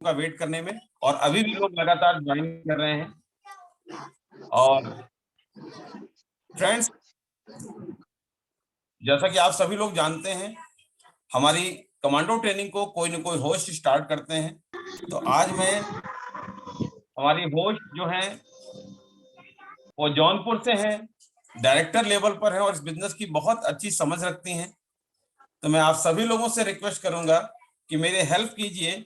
का वेट करने में, और अभी भी लोग लगातार ज्वाइन कर रहे हैं। और फ्रेंड्स, जैसा कि आप सभी लोग जानते हैं, हमारी कमांडो ट्रेनिंग को कोई न कोई होस्ट स्टार्ट करते हैं। तो आज मैं हमारी होस्ट जो हैं वो जौनपुर से हैं, डायरेक्टर लेवल पर हैं और इस बिजनेस की बहुत अच्छी समझ रखती हैं। तो मैं आप सभी लोगों से रिक्वेस्ट करूंगा कि मेरे हेल्प कीजिए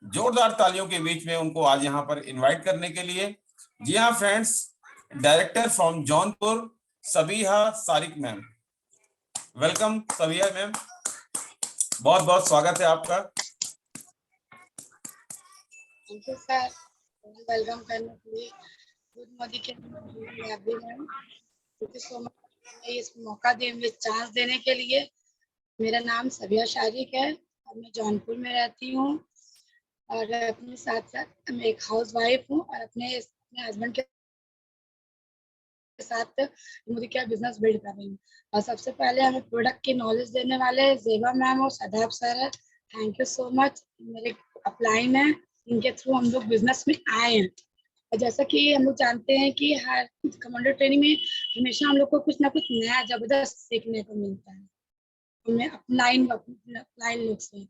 जोरदार तालियों के बीच में उनको आज यहाँ पर इनवाइट करने के लिए। जी हाँ friends, director from Jaunpur, Sabiha Sarik ma'am. Welcome Sabiha ma'am, बहुत बहुत स्वागत है आपका। थैंक यू सर, वेलकम करने के लिए। गुड मॉर्निंग के ma'am, thank you so much इस मौका मुझे चांस देने के लिए। मेरा नाम सबिहा शारिक है और मैं जौनपुर में रहती हूँ और अपने साथ साथ मैं एक हाउस वाइफ हूँ और अपने हस्बैंड के साथ मुझे क्या बिजनेस बिल्ड कर रही हूँ। और सबसे पहले हमें प्रोडक्ट की नॉलेज देने वाले जेबा मैम और सदाब सर है। थैंक यू सो मच, मेरे अपलाइन है, इनके थ्रू हम लोग बिजनेस में आए हैं। और जैसा कि हम लोग जानते हैं कि हर कमांडो ट्रेनिंग में हमेशा हम लोग को कुछ ना कुछ नया जबरदस्त सीखने को मिलता है, हमें अपलाइन लोग से।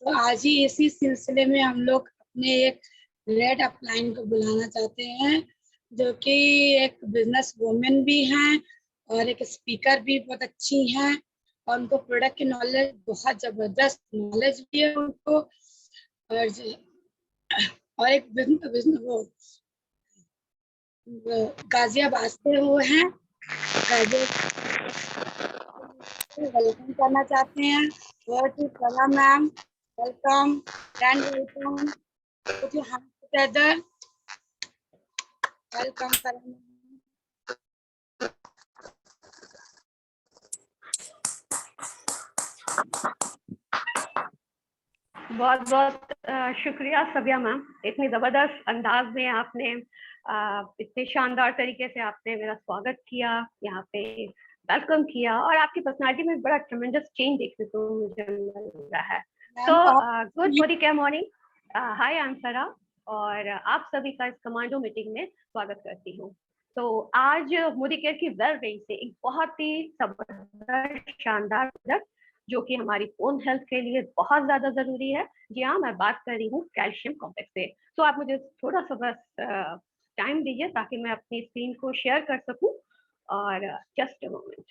तो आज ही इसी सिलसिले में हम लोग अपने एक रेड अपलाइन को बुलाना चाहते हैं, जो कि एक बिजनेस वुमेन भी हैं और एक स्पीकर भी बहुत अच्छी हैं और उनको प्रोडक्ट की नॉलेज, बहुत जबरदस्त नॉलेज भी है उनको। और एक बिजनेस वो गाजियाबाद से वो हैं, वेलकम करना चाहते हैं। कला ma'am, welcome, grand welcome, put your hands together, welcome करें। बहुत बहुत शुक्रिया सबिहा मैम, इतनी ज़बरदस्त अंदाज में आपने इतने शानदार तरीके से आपने मेरा स्वागत किया, यहाँ पे वेलकम किया और आपकी पर्सनालिटी में बड़ा ट्रेमेंडस चेंज देखने को मुझे मिल रहा है। तो good morning, hi I am सरा और आप सभी का इस कमांडो मीटिंग में स्वागत करती हूँ। तो आज मोदी केयर की वेल रेंज से एक बहुत ही जबरदस्त शानदार प्रोडक्ट जो कि हमारी बोन हेल्थ के लिए बहुत ज्यादा जरूरी है। जी हाँ, मैं बात कर रही हूँ कैल्शियम कॉम्प्लेक्स से। तो आप मुझे थोड़ा सा बस टाइम दीजिए ताकि मैं अपनी स्क्रीन को शेयर कर सकूं और जस्ट अ मोमेंट।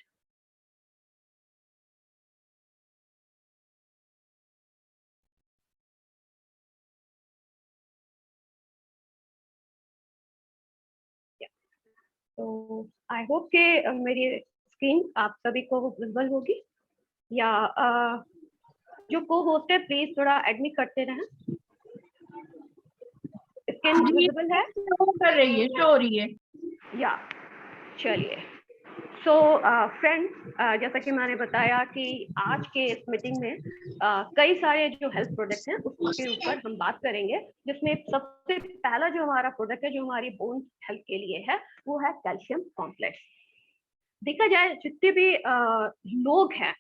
तो आई होप कि मेरी स्क्रीन आप सभी को विजिबल होगी, या जो को होस्ट है प्लीज थोड़ा एडमिट करते रहें। स्क्रीन विजिबल है? कर रही है, शो हो रही है। या चलिए। सो फ्रेंड्स, जैसा कि मैंने बताया कि आज के इस मीटिंग में कई सारे जो हेल्थ प्रोडक्ट्स हैं उसके ऊपर हम बात करेंगे, जिसमें सबसे पहला जो हमारा प्रोडक्ट है जो हमारी बोन हेल्थ के लिए है वो है कैल्शियम कॉम्प्लेक्स। देखा जाए जितने भी लोग हैं,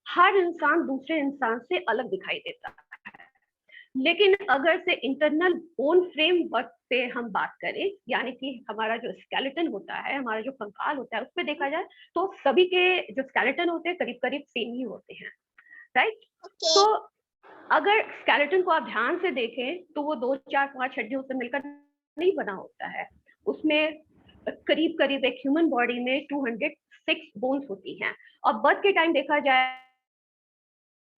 हर इंसान दूसरे इंसान से अलग दिखाई देता है, लेकिन अगर से इंटरनल बोन फ्रेमवर्क पे हम बात करें, यानी कि हमारा जो स्केलेटन होता है, हमारा जो कंकाल होता है, उस पे देखा जाए तो सभी के जो स्केलेटन होते हैं करीब करीब सेम ही होते हैं, राइट? तो अगर स्केलेटन को आप ध्यान से देखें तो वो 2, 4, 5 हड्डियों से मिलकर नहीं बना होता है। उसमें करीब करीब एक ह्यूमन बॉडी में 206 बोन्स होती हैं और बर्थ के टाइम देखा जाए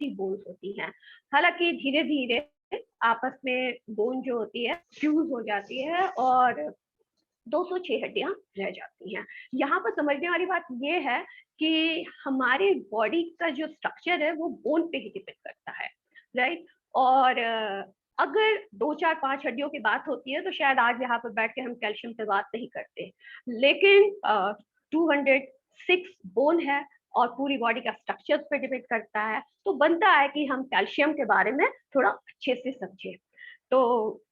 बोन्स होती हैं। हालांकि धीरे धीरे आपस में बोन जो होती है फ्यूज हो जाती है और 206 हड्डियां रह जाती हैं। यहाँ पर समझने वाली बात ये है कि हमारे बॉडी का जो स्ट्रक्चर है वो बोन पे ही डिपेंड करता है, राइट? और अगर 2, 4, 5 हड्डियों की बात होती है तो शायद आज यहाँ पर बैठ के हम कैल्शियम पे बात नहीं करते, लेकिन 206 बोन है और पूरी बॉडी का स्ट्रक्चर पे डिपेंड करता है, तो बनता है कि हम कैल्शियम के बारे में थोड़ा अच्छे से समझें। तो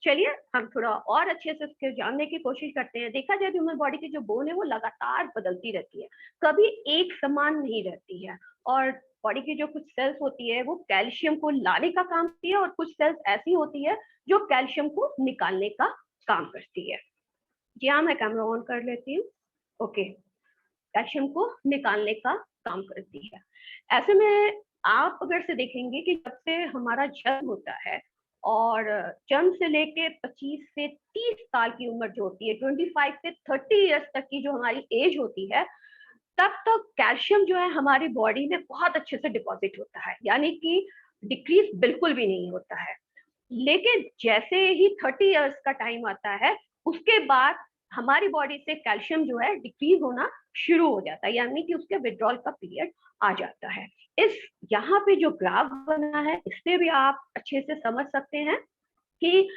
चलिए हम थोड़ा और अच्छे से उसके जानने की कोशिश करते हैं। देखा जाए ह्यूमन बॉडी की जो बोन है वो लगातार बदलती रहती है, कभी एक समान नहीं रहती है और बॉडी की जो कुछ सेल्स होती है वो कैल्शियम को लाने का काम करती है और कुछ सेल्स ऐसी होती है जो कैल्शियम को निकालने का काम करती है। जी हाँ, मैं कैमरा ऑन कर लेती हूँ। ओके, कैल्शियम को निकालने का काम करती है। ऐसे में आप अगर से देखेंगे कि जब से हमारा जन्म होता है और जन्म से लेके 25 से 30 साल की उम्र जो होती है, 25 से 30 इयर्स तक की जो हमारी एज होती है, तब तक कैल्शियम जो है हमारी बॉडी में बहुत अच्छे से डिपॉजिट होता है, यानी कि डिक्रीज बिल्कुल भी नहीं होता है। लेकिन जैसे ही 30 इयर्स का टाइम आता है, उसके बाद हमारी बॉडी से कैल्शियम जो है डिक्रीज होना शुरू हो जाता है, यानी कि उसके विड्रॉल का पीरियड आ जाता है। इस यहाँ पे जो ग्राफ बना है, इससे भी आप अच्छे से समझ सकते हैं कि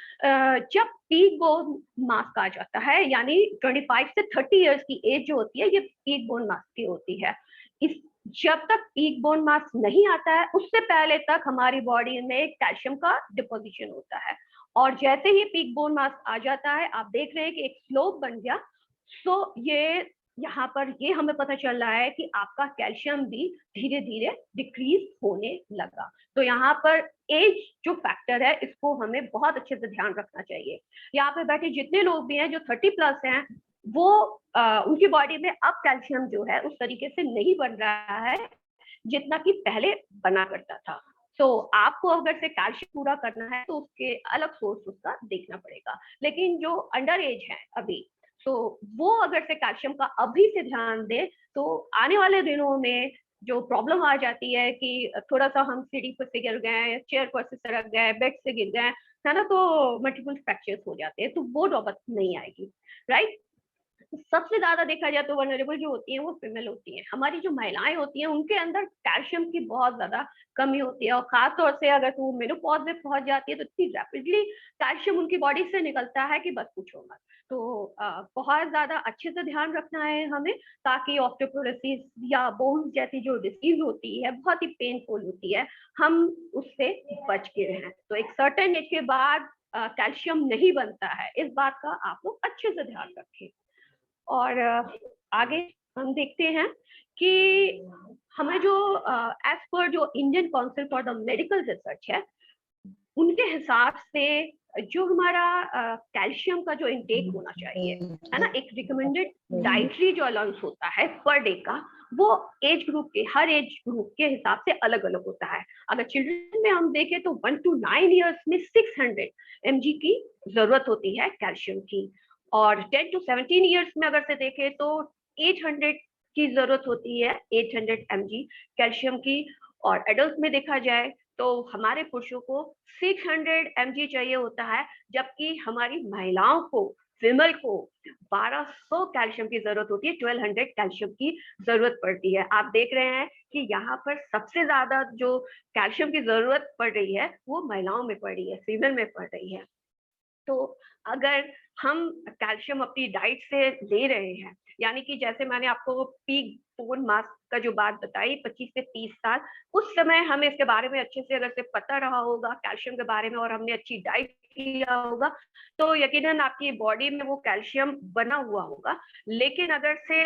जब पीक बोन मास आ जाता है, यानी 25 से 30 इयर्स की एज जो होती है, ये पीक बोन मास की होती है। इस जब तक पीक बोन मास नहीं आता है, उससे पहले तक हमारी बॉडी में कैल्शियम का डिपोजिशन होता है, और जैसे ही पीक बोन मास आ जाता है, आप देख रहे हैं कि एक स्लोप बन गया। सो ये यहाँ पर ये हमें पता चल रहा है कि आपका कैल्शियम भी धीरे धीरे डिक्रीज होने लगा। तो यहाँ पर एज जो फैक्टर है, इसको हमें बहुत अच्छे से ध्यान रखना चाहिए। यहाँ पे बैठे जितने लोग भी हैं जो 30 प्लस हैं, वो उनकी बॉडी में अब कैल्शियम जो है उस तरीके से नहीं बन रहा है जितना कि पहले बना करता था। तो आपको अगर से कैल्शियम पूरा करना है तो उसके अलग सोर्स उसका देखना पड़ेगा। लेकिन जो अंडर एज है अभी, तो वो अगर से कैल्शियम का अभी से ध्यान दे, तो आने वाले दिनों में जो प्रॉब्लम आ जाती है कि थोड़ा सा हम सीढ़ी पर से गिर गए, चेयर पर से सड़क गए, बेड से गिर गए, है ना, तो मल्टीपल फ्रैक्चर्स हो जाते हैं, तो वो नौबत नहीं आएगी, राइट। सबसे ज्यादा देखा जाए तो वनरेबल जो होती है वो फीमेल होती है। हमारी जो महिलाएं होती हैं उनके अंदर कैल्शियम की बहुत ज्यादा कमी होती है, और खास तौर से अगर वो मेनोपॉज में पहुंच जाती है तो इतनी रैपिडली कैल्शियम उनकी बॉडी से निकलता है कि बस पूछो मत। तो बहुत ज्यादा अच्छे से ध्यान रखना है हमें, ताकि ऑस्टियोपोरोसिस या बोन्स जैसी जो डिसीज होती है, बहुत ही पेनफुल होती है, हम उससे बच के रहें। तो एक सर्टेन एज के बाद कैल्शियम नहीं बनता है, इस बात का आप लोग अच्छे से ध्यान रखें। और आगे हम देखते हैं कि हमें जो एज पर जो Indian council for the medical research है, उनके हिसाब से जो हमारा कैल्शियम का जो इंटेक होना चाहिए, है ना, एक रिकमेंडेड डाइटरी जो अलाउंस होता है पर डे का, वो एज ग्रुप के, हर एज ग्रुप के हिसाब से अलग अलग होता है। अगर चिल्ड्रन में हम देखें तो 1 to 9 इयर्स में 600 mg की जरूरत होती है कैल्शियम की, और 10 to 17 इयर्स में अगर से देखें तो 800 की जरूरत होती है, 800 mg कैल्शियम की। और एडल्ट में देखा जाए तो हमारे पुरुषों को 600 mg चाहिए होता है, जबकि हमारी महिलाओं को, फीमेल को 1200 कैल्शियम की जरूरत होती है, 1200 कैल्शियम की जरूरत पड़ती है। आप देख रहे हैं कि यहाँ पर सबसे ज्यादा जो कैल्शियम की जरूरत पड़ रही है वो महिलाओं में पड़ रही है, फीमेल में पड़ रही है। तो अगर हम कैल्शियम अपनी डाइट से ले रहे हैं, यानी कि जैसे मैंने आपको पीक बोन मास का जो बात बताई, 25 से 30 साल, उस समय हमें इसके बारे में अच्छे से अगर से पता रहा होगा कैल्शियम के बारे में, और हमने अच्छी डाइट लिया होगा, तो यकीनन आपकी बॉडी में वो कैल्शियम बना हुआ होगा। लेकिन अगर से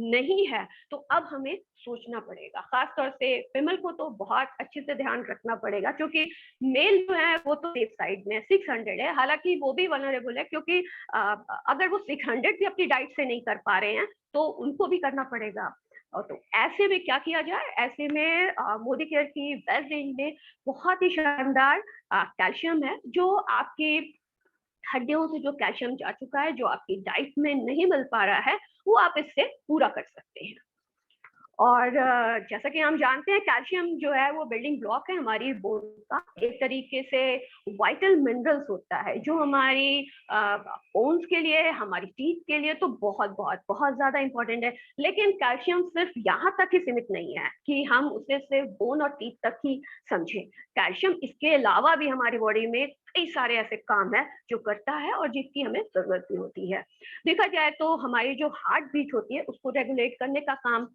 नहीं है तो अब हमें सोचना पड़ेगा, खासतौर से फीमेल को तो बहुत अच्छे से ध्यान रखना पड़ेगा, क्योंकि मेल जो है वो तो सेफ साइड में 600 है, हालांकि वो भी वनरेबल है, क्योंकि अगर वो 600 भी अपनी डाइट से नहीं कर पा रहे हैं तो उनको भी करना पड़ेगा। और तो ऐसे में क्या किया जाए, ऐसे में मोदी केयर की वेल रेंज में बहुत ही शानदार कैल्शियम है, जो आपकी हड्डियों से जो कैल्शियम जा चुका है, जो आपकी डाइट में नहीं मिल पा रहा है, वो आप इससे पूरा कर सकते हैं। और जैसा कि हम जानते हैं कैल्शियम जो है वो बिल्डिंग ब्लॉक है हमारी बोन का, एक तरीके से वाइटल मिनरल्स होता है जो हमारी बोन्स के लिए, हमारी टीथ के लिए तो बहुत बहुत बहुत ज्यादा इंपॉर्टेंट है। लेकिन कैल्शियम सिर्फ यहाँ तक ही सीमित नहीं है कि हम उसे सिर्फ बोन और टीथ तक ही समझें। कैल्शियम इसके अलावा भी हमारी बॉडी में कई सारे ऐसे काम है जो करता है और जिसकी हमें जरूरत भी होती है। देखा जाए तो हमारी जो हार्ट बीट होती है उसको रेगुलेट करने का काम,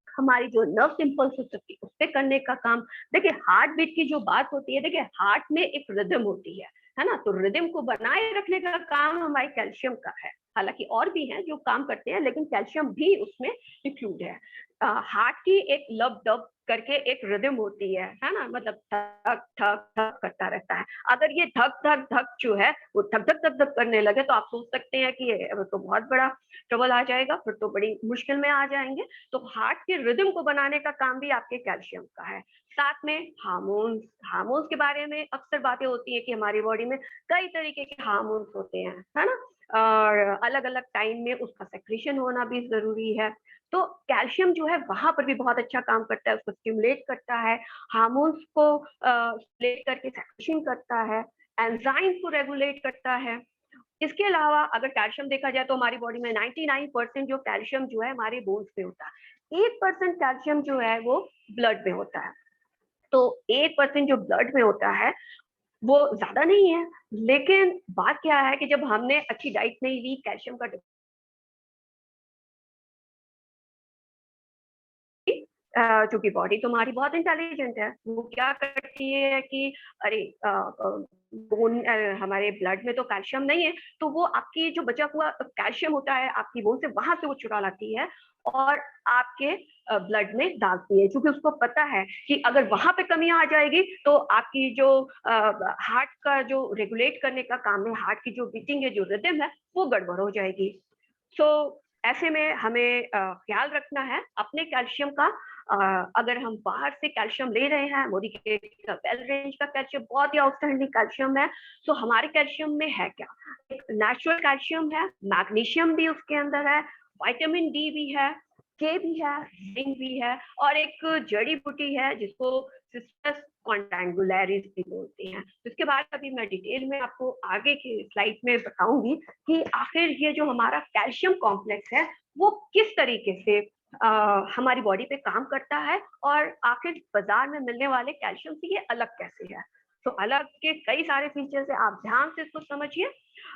हमारी जो नर्व इम्पल्स होती है उस पे करने का काम। देखिए हार्ट बीट की जो बात होती है, देखिए हार्ट में एक रिदम होती है ना, तो रिदम को बनाए रखने का काम हमारे कैल्शियम का है। हालांकि और भी हैं जो काम करते हैं, लेकिन कैल्शियम भी उसमें इंक्लूड है। हार्ट की एक लब डब करके एक रिदम होती है ना, मतलब धक धक धक करता रहता है। अगर ये धक धक धक जो है वो धक धक धक धक करने लगे तो आप सोच सकते हैं कि ये तो बहुत बड़ा ट्रबल आ जाएगा, फिर तो बड़ी मुश्किल में आ जाएंगे। तो हार्ट के रिदम को बनाने का काम भी आपके कैल्शियम का है। साथ में हार्मोन्स, हार्मोन्स के बारे में अक्सर बातें होती है कि हमारी बॉडी में कई तरीके के हार्मोन्स होते हैं, है ना, और अलग अलग टाइम में उसका सेक्रेशन होना भी जरूरी है। तो कैल्शियम जो है वहां पर भी बहुत अच्छा काम करता है, उसको स्टिमुलेट करता है, हार्मोन्स को स्टिमुलेट करके सेक्रेशन करता है, एंजाइम्स को रेगुलेट करता है। इसके अलावा अगर कैल्शियम देखा जाए तो हमारी बॉडी में 99% जो कैल्शियम जो है हमारे बोन्स में होता है, 1% कैल्शियम जो है वो ब्लड में होता है। तो 1% जो ब्लड में होता है वो ज्यादा नहीं है, लेकिन बात क्या है कि जब हमने अच्छी डाइट नहीं ली, कैल्शियम का चूंकि बॉडी तो हमारी बहुत इंटेलिजेंट है, वो क्या करती है कि अरे बोन हमारे ब्लड में तो कैल्शियम नहीं है, तो वो आपकी जो बचा हुआ कैल्शियम होता है आपकी बोन से, वहां से वो चुरा लाती है और आपके ब्लड में डालती है, क्योंकि उसको पता है कि अगर वहां पे कमी आ जाएगी तो आपकी जो हार्ट का जो रेगुलेट करने का काम है, हार्ट की जो बीटिंग है, जो रिदम है, वो गड़बड़ हो जाएगी। सो ऐसे में हमें ख्याल रखना है अपने कैल्शियम का। अगर हम बाहर से कैल्शियम ले रहे हैं, मोदी के वेल रेंज का कैल्शियम बहुत ही आउटस्टैंडिंग कैल्शियम है, तो हमारे कैल्शियम में है क्या, एक नेचुरल कैल्शियम है, मैग्नीशियम भी उसके अंदर है, विटामिन डी भी है, के भी है, जिंक भी है, और एक जड़ी बूटी है जिसको सिस्टस कॉन्टेंगुलरिस भी बोलते हैं। इसके बाद अभी मैं डिटेल में आपको आगे की स्लाइड में बताऊंगी कि आखिर ये जो हमारा कैल्शियम कॉम्प्लेक्स है वो किस तरीके से हमारी बॉडी पे काम करता है, और आखिर बाजार में मिलने वाले कैल्शियम से ये अलग कैसे है। तो अलग के कई सारे फीचर्स है, आप ध्यान से इसको समझिए।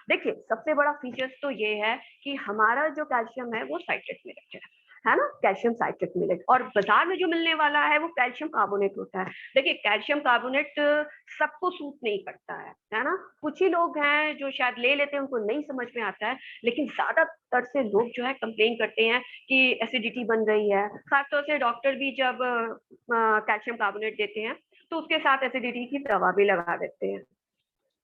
देखिए, सबसे बड़ा फीचर्स तो ये है कि हमारा जो कैल्शियम है वो साइट्रेट में है ना, कैल्शियम साइट्रेट मिलेट, और बाजार में जो मिलने वाला है वो कैल्शियम कार्बोनेट होता है। देखिए, कैल्शियम कार्बोनेट सबको सूट नहीं करता है ना, कुछ ही लोग हैं जो शायद ले लेते हैं, उनको नहीं समझ में आता है, लेकिन ज्यादातर से लोग जो है कंप्लेन करते हैं कि एसिडिटी बन रही है। खासतौर से डॉक्टर भी जब कैल्शियम कार्बोनेट देते हैं तो उसके साथ एसिडिटी की दवा भी लगा देते हैं,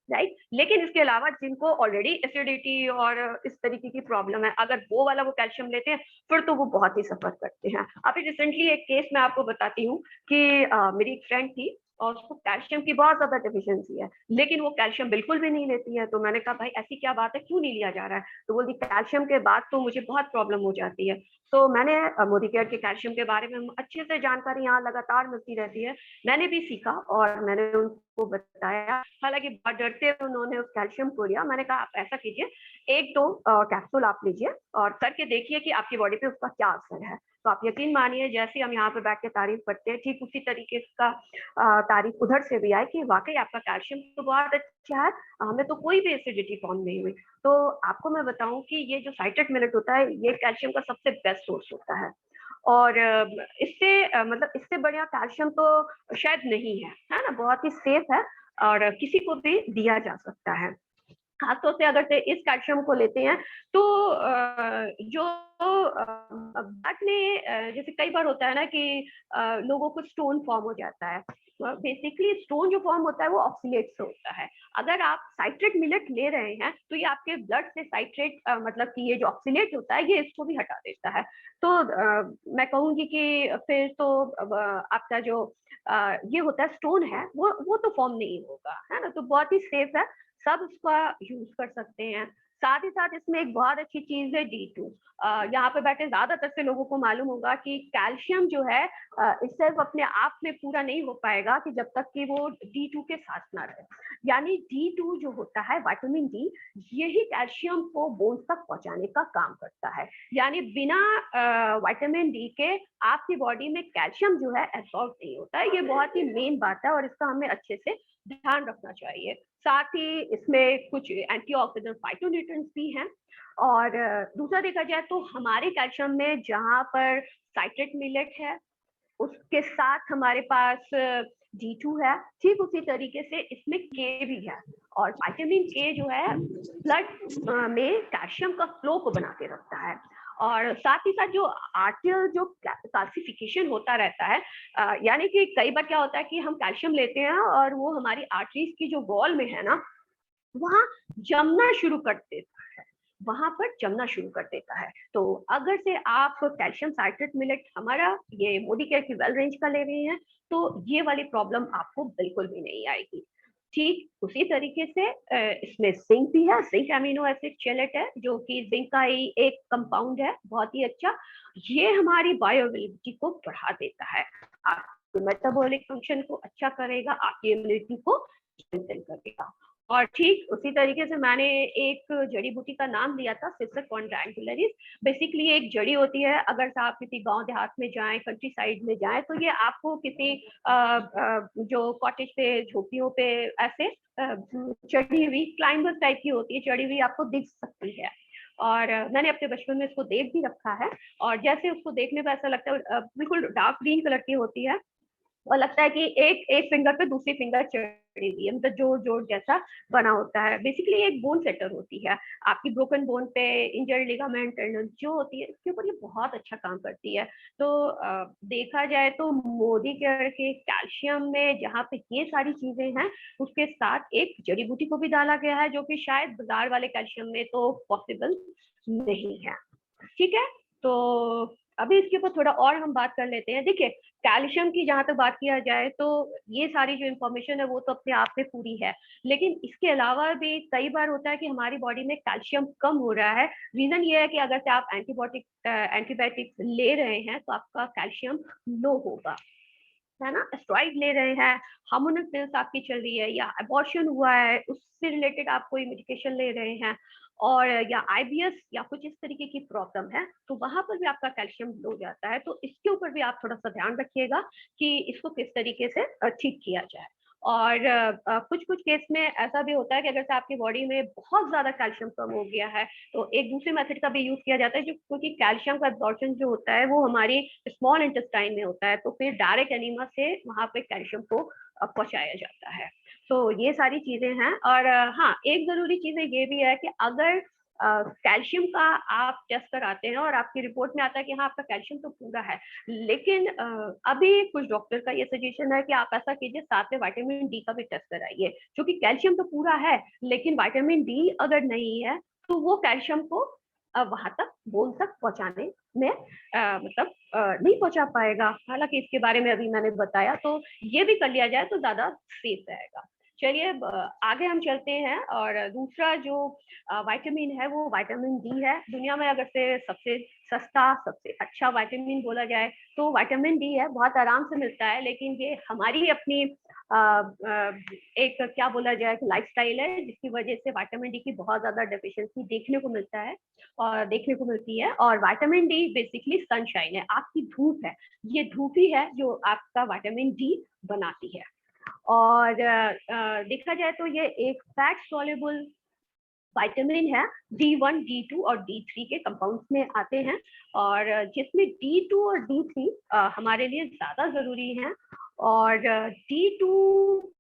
राइट। लेकिन इसके अलावा जिनको ऑलरेडी एसिडिटी और इस तरीके की प्रॉब्लम है, अगर वो वाला वो कैल्शियम लेते हैं फिर तो वो बहुत ही सफर करते हैं। अभी रिसेंटली एक केस मैं आपको बताती हूँ कि मेरी एक फ्रेंड थी और उसको कैल्शियम की बहुत ज्यादा डेफिशिएंसी है, लेकिन वो कैल्शियम बिल्कुल भी नहीं लेती है। तो मैंने कहा भाई ऐसी क्या बात है, क्यों नहीं लिया जा रहा है? तो बोलती कैल्शियम के बाद तो मुझे बहुत प्रॉब्लम हो जाती है। तो मैंने मोदी केयर के कैल्शियम के बारे में अच्छे से जानकारी यहाँ लगातार मिलती रहती है, मैंने भी सीखा और मैंने उनको बताया। हालांकि बहुत डरते हुए उन्होंने उस कैल्शियम को लिया। मैंने कहा आप ऐसा कीजिए, 1-2 कैप्सूल आप लीजिए और करके देखिए कि आपकी बॉडी पे उसका क्या असर है। तो आप यकीन मानिए, जैसे हम यहाँ पे बैठ के तारीफ करते हैं, ठीक उसी तरीके का तारीफ उधर से भी आई कि वाकई आपका कैल्शियम तो बहुत अच्छा है, हमें तो कोई भी एसिडिटी फॉर्म नहीं हुई। तो आपको मैं बताऊं कि ये जो साइट्रेट मिलेट होता है ये कैल्शियम का सबसे बेस्ट सोर्स होता है, और इससे मतलब इससे बढ़िया कैल्शियम तो शायद नहीं है ना, बहुत ही सेफ है और किसी को भी दिया जा सकता है। खासतौर से अगर से इस कैल्शियम को लेते हैं तो जो ब्लड में जैसे कई बार होता है ना कि लोगों को स्टोन फॉर्म हो जाता है, बेसिकली स्टोन जो फॉर्म होता है वो ऑक्सीलेट से होता है। अगर आप साइट्रेट मिलेट ले रहे हैं तो ये आपके ब्लड से साइट्रेट मतलब कि ये जो ऑक्सीलेट होता है ये इसको भी हटा देता है। तो मैं कहूंगी कि फिर तो आपका जो ये होता है स्टोन है वो तो फॉर्म नहीं होगा, है ना। तो बहुत ही सेफ है, सब इसका यूज कर सकते हैं। साथ ही साथ इसमें एक बहुत अच्छी चीज है D2। यहाँ पे बैठे ज्यादातर से लोगों को मालूम होगा कि कैल्शियम जो है इससे अपने आप में पूरा नहीं हो पाएगा कि जब तक कि वो D2 के साथ ना रहे। यानी D2 जो होता है विटामिन डी, यही कैल्शियम को बोन्स तक पहुंचाने का काम करता है। यानी बिना विटामिन डी के आपकी बॉडी में कैल्शियम जो है एब्सॉर्ब नहीं होता है। ये बहुत ही मेन बात है और इसका हमें अच्छे से ध्यान रखना चाहिए। साथ ही इसमें कुछ एंटीऑक्सीडेंट फाइटोन्यूट्रिएंट्स भी हैं। और दूसरा देखा जाए तो हमारे कैल्शियम में जहाँ पर साइट्रेट मिलेट है उसके साथ हमारे पास D2 है, ठीक उसी तरीके से इसमें K भी है। और विटामिन K जो है ब्लड में कैल्शियम का फ्लो को बना के रखता है। और साथ ही साथ जो आर्टियल जो क्लासिफिकेशन होता रहता है, यानी कि कई बार क्या होता है कि हम कैल्शियम लेते हैं और वो हमारी आर्टरीज की जो वॉल में है ना, वहां जमना शुरू कर देता है, वहां पर जमना शुरू कर देता है। तो अगर से आप कैल्शियम साइट्रेट मिलेट हमारा ये मोदी केयर की वेल रेंज का ले रहे हैं, तो ये वाली प्रॉब्लम आपको बिल्कुल भी नहीं आएगी। ठीक उसी तरीके से इसमें जिंक भी है, जिंक अमीनो एसिड चेलेट है, जो कि जिंक का ही एक कंपाउंड है, बहुत ही अच्छा। ये हमारी बायोअवेलेबिलिटी को बढ़ा देता है, आपके मेटाबॉलिक फंक्शन को अच्छा करेगा, आपकी इम्यूनिटी को स्ट्रेंथन करेगा। और ठीक उसी तरीके से मैंने एक जड़ी बूटी का नाम लिया था, सिस्टर कॉन्ड्रांगुलरिस। बेसिकली एक जड़ी होती है, अगर से आप किसी गांव देहात में जाएं, कंट्री साइड में जाएं, तो ये आपको किसी जो कॉटेज पे, झोपड़ियों पे ऐसे चढ़ी हुई क्लाइंबर टाइप की होती है, चढ़ी हुई आपको दिख सकती है। और मैंने अपने बचपन में इसको देख भी रखा है, और जैसे उसको देखने पर ऐसा लगता है बिल्कुल डार्क ग्रीन कलर की होती है, और लगता है कि एक फिंगर पे दूसरी फिंगर चढ़ी हुई है, मतलब जोड़ जोड़ जैसा बना होता है। बेसिकली एक बोन सेटर होती है, आपकी ब्रोकन बोन पे इंजर्ड लिगामेंट जो होती है, इसके ऊपर ये बहुत अच्छा काम करती है। तो देखा जाए तो मोदी केयर के कैल्शियम में जहाँ पे ये सारी चीजें हैं, उसके साथ एक जड़ी बूटी को भी डाला गया है, जो कि शायद बाजार वाले कैल्शियम में तो पॉसिबल नहीं है। ठीक है, तो अभी इसके ऊपर थोड़ा और हम बात कर लेते हैं। देखिए, कैल्शियम की जहां तक बात किया जाए तो ये सारी जो इंफॉर्मेशन है वो तो अपने आप में पूरी है, लेकिन इसके अलावा भी कई बार होता है कि हमारी बॉडी में कैल्शियम कम हो रहा है। रीजन ये है कि अगर से आप एंटीबायोटिक्स ले रहे हैं तो आपका कैल्शियम लो होगा, है ना। स्टेरॉइड ले रहे हैं, हार्मोनल पिल्स आपकी चल रही है, या अबॉर्शन हुआ है उससे रिलेटेड आप कोई मेडिकेशन ले रहे हैं, और या आईबीएस या कुछ इस तरीके की प्रॉब्लम है, तो वहां पर भी आपका कैल्शियम लो जाता है। तो इसके ऊपर भी आप थोड़ा सा ध्यान रखिएगा कि इसको किस तरीके से ठीक किया जाए। और कुछ कुछ केस में ऐसा भी होता है कि अगर से आपकी बॉडी में बहुत ज्यादा कैल्शियम कम हो गया है, तो एक दूसरे मेथड का भी यूज किया जाता है, जो क्योंकि कैल्शियम का एब्जॉर्प्शन जो होता है वो हमारी स्मॉल इंटेस्टाइन में होता है, तो फिर डायरेक्ट एनीमा से वहां पे कैल्शियम को पहुंचाया जाता है। तो ये सारी चीजें हैं। और हाँ, एक जरूरी चीज ये भी है कि अगर कैल्शियम का आप टेस्ट कराते हैं और आपकी रिपोर्ट में आता है कि हाँ आपका कैल्शियम तो पूरा है, लेकिन अभी कुछ डॉक्टर का ये सजेशन है कि आप ऐसा कीजिए, साथ में विटामिन डी का भी टेस्ट कराइए, क्योंकि कैल्शियम तो पूरा है लेकिन विटामिन डी अगर नहीं है तो वो कैल्शियम को वहां तक, बोन तक पहुंचाने में मतलब नहीं पहुंचा पाएगा। हालांकि इसके बारे में अभी मैंने बताया, तो ये भी कर लिया जाए तो ज्यादा सेफ रहेगा। चलिए आगे हम चलते हैं। और दूसरा जो विटामिन है वो विटामिन डी है। दुनिया में अगर से सबसे सस्ता, सबसे अच्छा विटामिन बोला जाए तो विटामिन डी है, बहुत आराम से मिलता है, लेकिन ये हमारी अपनी एक क्या बोला जाए लाइफस्टाइल है, जिसकी वजह से विटामिन डी की बहुत ज्यादा डेफिशिएंसी देखने को मिलता है और देखने को मिलती है। और विटामिन डी बेसिकली सनशाइन है, आपकी धूप है, ये धूप ही है जो आपका विटामिन डी बनाती है। और देखा जाए तो ये एक फैट सॉल्युबल विटामिन है, D1, D2 और D3 के कंपाउंड्स में आते हैं, और जिसमें D2 और D3 हमारे लिए ज्यादा जरूरी हैं। और D2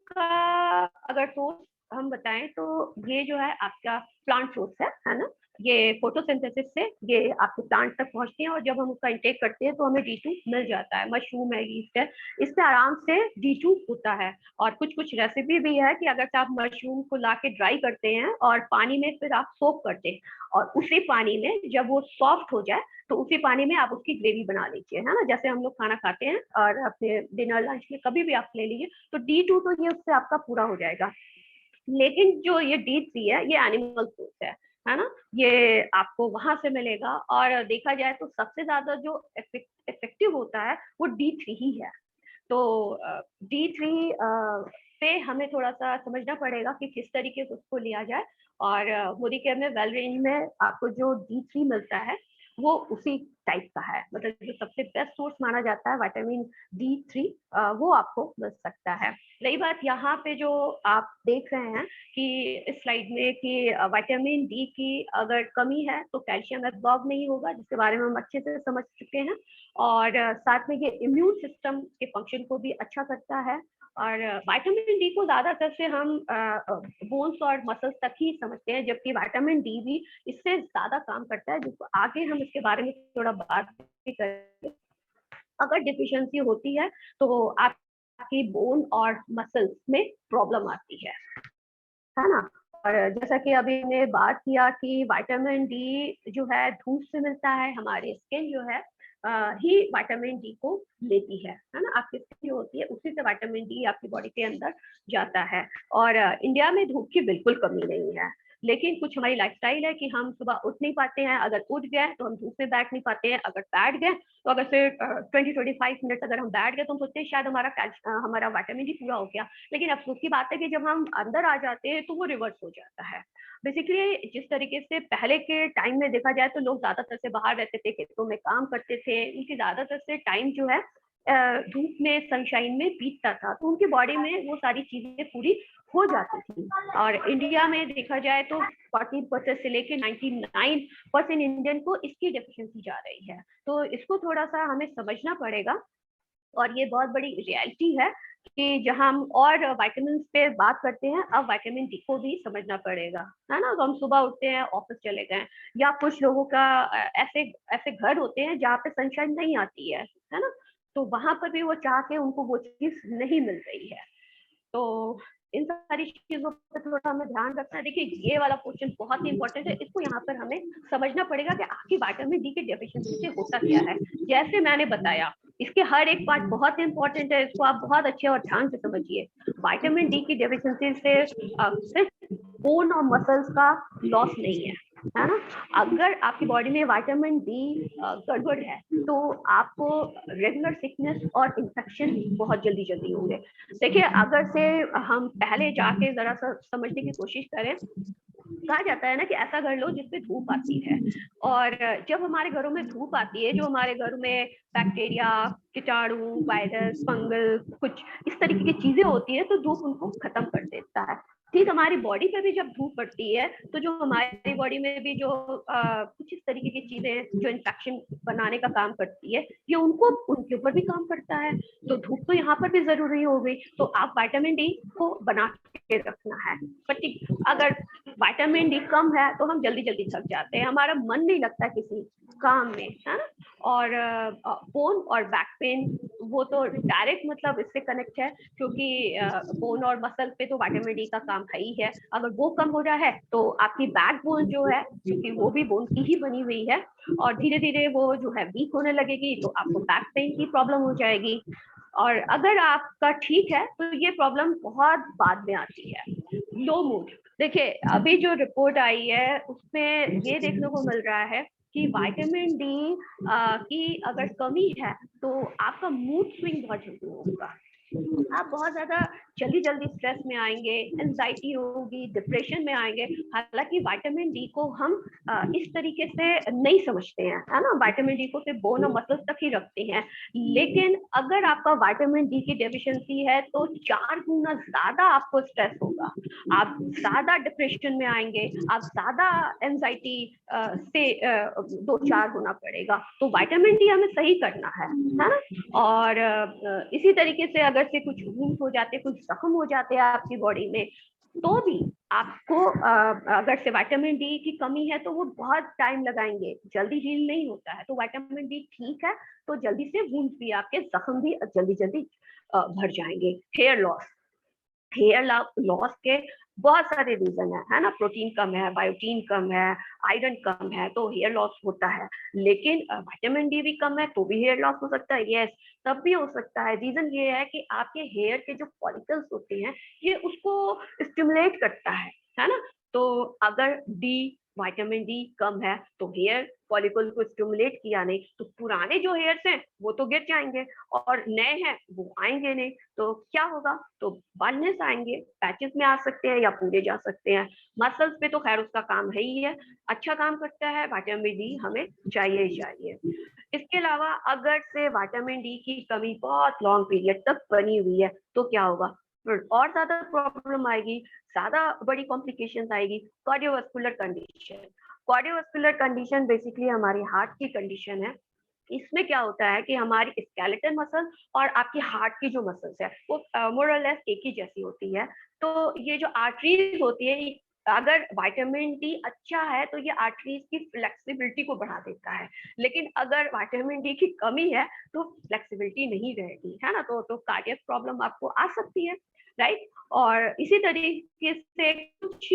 का अगर सोर्स हम बताएं तो ये जो है आपका प्लांट सोर्स है ना। ये फोटोसिंथेसिस से ये आपके प्लांट तक पहुंचते हैं, और जब हम उसका इंटेक करते हैं तो हमें D2 मिल जाता है। मशरूम है, यीस्ट है, इससे आराम से D2 होता है। और कुछ कुछ रेसिपी भी है कि अगर आप मशरूम को ला के ड्राई करते हैं और पानी में फिर आप सोक करते हैं, और उसी पानी में जब वो सॉफ्ट हो जाए तो उसी पानी में आप उसकी ग्रेवी बना लीजिए, है ना। जैसे हम लोग खाना खाते हैं और अपने डिनर लंच में कभी भी आप ले लीजिए, तो D2 तो ये उससे आपका पूरा हो जाएगा। लेकिन जो ये D3 है, ये एनिमल सोर्स है ना, ये आपको वहां से मिलेगा। और देखा जाए तो सबसे ज्यादा जो इफेक्टिव होता है वो D3 ही है। तो D3 पे हमें थोड़ा सा समझना पड़ेगा कि किस तरीके से उसको लिया जाए। और मोदी केयर में वेल रेंज में आपको जो D3 मिलता है वो उसी टाइप का है, मतलब जो सबसे बेस्ट सोर्स माना जाता है विटामिन D3, वो आपको मिल सकता है। रही बात यहाँ पे जो आप देख रहे हैं कि इस स्लाइड में कि विटामिन डी की अगर कमी है तो कैल्शियम एब्जॉर्ब नहीं होगा, जिसके बारे में हम अच्छे से समझ चुके हैं, और साथ में ये इम्यून सिस्टम के फंक्शन को भी अच्छा करता है। और विटामिन डी को ज्यादातर से हम बोन्स और मसल्स तक ही समझते हैं, जबकि विटामिन डी भी इससे ज्यादा काम करता है, जिसको आगे हम इसके बारे में थोड़ा बात भी करेंगे। अगर डिफिशियंसी होती है तो आपकी बोन और मसल्स में प्रॉब्लम आती है ना। और जैसा कि अभी हमने बात किया कि विटामिन डी जो है धूप से मिलता है, हमारी स्किन जो है ही विटामिन डी को लेती है ना। आपकी स्किन जो होती है उसी से विटामिन डी आपकी बॉडी के अंदर जाता है। और इंडिया में धूप की बिल्कुल कमी नहीं है, लेकिन कुछ हमारी लाइफस्टाइल है कि हम सुबह उठ नहीं पाते हैं, अगर उठ गए तो हम धूप में बैठ नहीं पाते हैं, अगर बैठ गए तो अगर फिर 20-25 मिनट अगर हम बैठ गए तो हम सोचते हैं शायद हमारा विटामिन डी पूरा हो गया, लेकिन अफसोस की बात है कि जब हम अंदर आ जाते हैं तो वो रिवर्स हो जाता है। बेसिकली जिस तरीके से पहले के टाइम में देखा जाए तो लोग ज्यादातर से बाहर रहते थे, खेतों में काम करते थे, उनकी ज्यादातर से टाइम जो है धूप में, सनशाइन में बीतता था, तो उनकी बॉडी में वो सारी चीजें पूरी हो जाती थी। और इंडिया में देखा जाए तो 40% से लेके 99% इंडियन को इसकी डेफिशिएंसी जा रही है, तो इसको थोड़ा सा हमें समझना पड़ेगा। और ये बहुत बड़ी रियलिटी है कि जहां हम और विटामिन पे बात करते हैं, अब विटामिन डी को भी समझना पड़ेगा, है ना। तो हम सुबह उठते हैं, ऑफिस चले गए, या कुछ लोगों का ऐसे ऐसे घर होते हैं जहाँ पे सनशाइन नहीं आती है ना, तो वहां पर भी वो चाह के उनको वो चीज नहीं मिल रही है। तो इन सारी चीजों पर थोड़ा हमें ध्यान रखना है। देखिए ये वाला क्वेश्चन बहुत ही इंपॉर्टेंट है, इसको यहाँ पर हमें समझना पड़ेगा कि आखिर विटामिन डी की डेफिशिएंसी से होता क्या है। जैसे मैंने बताया, इसके हर एक पार्ट बहुत इंपॉर्टेंट है, इसको आप बहुत अच्छे और ध्यान से समझिए। विटामिन डी की डेफिशिएंसी से सिर्फ बोन और मसल्स का लॉस नहीं है ना। अगर आपकी बॉडी में विटामिन डी गड़बड़ है तो आपको रेगुलर सिकनेस और इन्फेक्शन बहुत जल्दी जल्दी होंगे। देखिए अगर से हम पहले जाके जरा सा समझने की कोशिश करें, कहा जाता है ना कि ऐसा घर लो जिसपे धूप आती है, और जब हमारे घरों में धूप आती है, जो हमारे घरों में बैक्टीरिया, कीटाणु, वायरस, फंगल, कुछ इस तरीके की चीजें होती है, तो धूप उनको खत्म कर देता है। ठीक हमारी बॉडी पे भी जब धूप पड़ती है तो जो हमारी बॉडी में भी जो कुछ इस तरीके की चीजें जो इन्फेक्शन बनाने का काम करती है, ये उनके ऊपर भी काम करता है। तो धूप तो यहाँ पर भी जरूरी हो गई, तो आप विटामिन डी को बना के रखना है। पर ठीक अगर विटामिन डी कम है तो हम जल्दी जल्दी थक जाते हैं, हमारा मन नहीं लगता किसी काम में, है ना। और बोन और बैक पेन वो तो डायरेक्ट मतलब इससे कनेक्ट है, क्योंकि बोन और मसल पे तो विटामिन डी का काम है ही है। अगर वो कम हो रहा है तो आपकी बैक बोन जो है, क्योंकि वो भी बोन की ही बनी हुई है, और धीरे धीरे वो जो है वीक होने लगेगी, तो आपको बैक पेन की प्रॉब्लम हो जाएगी। और अगर आपका ठीक है तो ये प्रॉब्लम बहुत बाद में आती है। लो मूड, देखिए अभी जो रिपोर्ट आई है उसमें ये देखने को मिल रहा है कि विटामिन डी की अगर कमी है तो आपका मूड स्विंग बहुत जल्दी होगा, आप बहुत ज्यादा जल्दी जल्दी स्ट्रेस में आएंगे, एंजाइटी होगी, डिप्रेशन में आएंगे। हालांकि विटामिन डी को हम इस तरीके से नहीं समझते हैं, है ना। विटामिन डी को सिर्फ बोन और मसल्स तक ही रखते हैं, लेकिन अगर आपका विटामिन डी की डेफिशिएंसी है तो 4 गुना ज्यादा आपको स्ट्रेस होगा, आप ज्यादा डिप्रेशन में आएंगे, आप ज्यादा एंजाइटी से 2-4 गुना पड़ेगा। तो विटामिन डी हमें सही करना है ना। और इसी तरीके से अगर से कुछ वुंड हो जाते, कुछ जख्म हो जाते हैं आपकी बॉडी में, तो भी आपको अगर से विटामिन डी की कमी है तो वो बहुत टाइम लगाएंगे, जल्दी हील नहीं होता है। तो विटामिन डी ठीक है तो जल्दी से वुंड भी, आपके जख्म भी जल्दी जल्दी भर जाएंगे। हेयर लॉस के बहुत सारे रीजन है ना। प्रोटीन कम है, बायोटीन कम है, आयरन कम है, तो हेयर लॉस होता है। लेकिन विटामिन डी भी कम है तो भी हेयर लॉस हो सकता है, यस तब भी हो सकता है। रीजन ये है कि आपके हेयर के जो फॉलिकल्स होते हैं ये उसको स्टिमुलेट करता है ना। तो अगर डी विटामिन डी कम है तो हेयर फॉलिकल को स्टिमुलेट किया नहीं तो पुराने जो हेयर्स हैं वो तो गिर जाएंगे और नए हैं वो आएंगे नहीं, तो क्या होगा, तो बाल्डनेस आएंगे, पैचेस में आ सकते हैं या पूरे जा सकते हैं। मसल्स पे तो खैर उसका काम है ही है, अच्छा काम करता है, विटामिन डी हमें चाहिए ही चाहिए। इसके अलावा अगर से विटामिन डी की कमी बहुत लॉन्ग पीरियड तक बनी हुई है तो क्या होगा, फिर और ज्यादा प्रॉब्लम आएगी, ज्यादा बड़ी कॉम्प्लिकेशंस आएगी, cardiovascular condition. Cardiovascular condition basically हमारी हार्ट की कंडीशन है। इसमें क्या होता है कि हमारी स्केलेटल मसल और आपकी हार्ट की जो मसल्स है वो मोर और लेस एक ही जैसी होती है। तो ये जो आर्टरीज होती है, अगर विटामिन डी अच्छा है तो ये आर्टरीज की फ्लेक्सिबिलिटी को बढ़ा देता है, लेकिन अगर विटामिन डी की कमी है तो फ्लेक्सिबिलिटी नहीं रहेगी, है ना, तो कार्डियक प्रॉब्लम आपको आ सकती है, राइट। और इसी तरीके से कुछ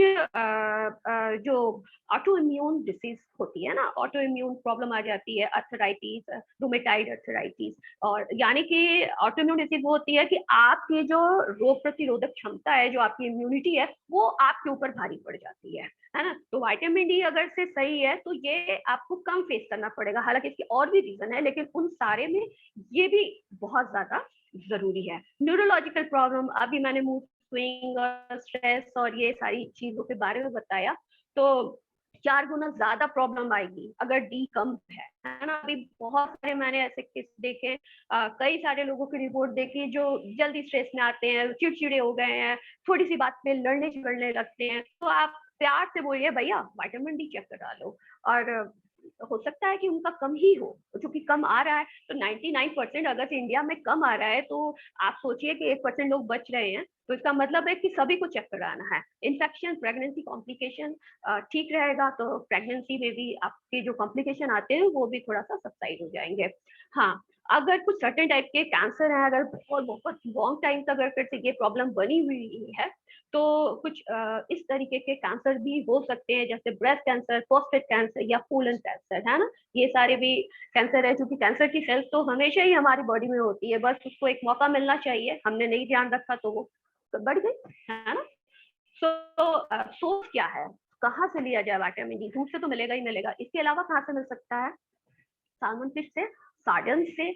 जो ऑटो इम्यून डिसीज होती है ना, ऑटो इम्यून प्रॉब्लम आ जाती है, अर्थराइटिस, रूमेटाइड अर्थराइटिस, और यानी कि ऑटो इम्यून डिसीज वो होती है कि आपकी जो रोग प्रतिरोधक क्षमता है, जो आपकी इम्यूनिटी है, वो आपके ऊपर भारी पड़ जाती है ना। तो विटामिन डी अगर से सही है तो ये आपको कम फेस करना पड़ेगा, हालांकि इसकी और भी रीजन है, लेकिन उन सारे में ये भी बहुत ज्यादा जरूरी है। न्यूरोलॉजिकल प्रॉब्लम, अभी मैंने मूड स्विंग और स्ट्रेस और ये सारी चीजों के बारे में बताया, तो 4 गुना ज्यादा प्रॉब्लम आएगी अगर डी कम है ना। अभी बहुत सारे मैंने ऐसे केस देखे, कई सारे लोगों की रिपोर्ट देखी जो जल्दी स्ट्रेस में आते हैं, चिड़चिड़े हो गए हैं, थोड़ी सी बात पे लड़ने झगड़ने लगते हैं, तो आप प्यार से बोलिए भैया विटामिन डी चेक करा लो, और हो सकता है कि उनका कम ही हो, क्योंकि कम आ रहा है तो 99% अगर से इंडिया में कम आ रहा है तो आप सोचिए कि 1% लोग बच रहे हैं, तो इसका मतलब है कि सभी को चेक कराना है। इन्फेक्शन, प्रेगनेंसी कॉम्प्लिकेशन ठीक रहेगा तो प्रेगनेंसी में भी आपके जो कॉम्प्लिकेशन आते हैं वो भी थोड़ा सा सबसाइड हो जाएंगे। हाँ, अगर कुछ सर्टेन टाइप के कैंसर है, अगर बहुत लॉन्ग टाइम तक अगर फिर से ये प्रॉब्लम बनी हुई है तो कुछ इस तरीके के कैंसर भी हो सकते हैं, जैसे ब्रेस्ट कैंसर, प्रोस्टेट कैंसर या कोलन कैंसर, है ना। ये सारे भी कैंसर है, क्योंकि कैंसर की सेल्स तो हमेशा ही हमारी बॉडी में होती है, बस उसको एक मौका मिलना चाहिए, हमने नहीं ध्यान रखा तो वो बढ़ गई, है ना। सोर्स क्या है, कहाँ से लिया जाए विटामिन डी? दूध से तो मिलेगा ही मिलेगा, इसके अलावा कहाँ से मिल सकता है? साल्मन फिश से, सार्डन से,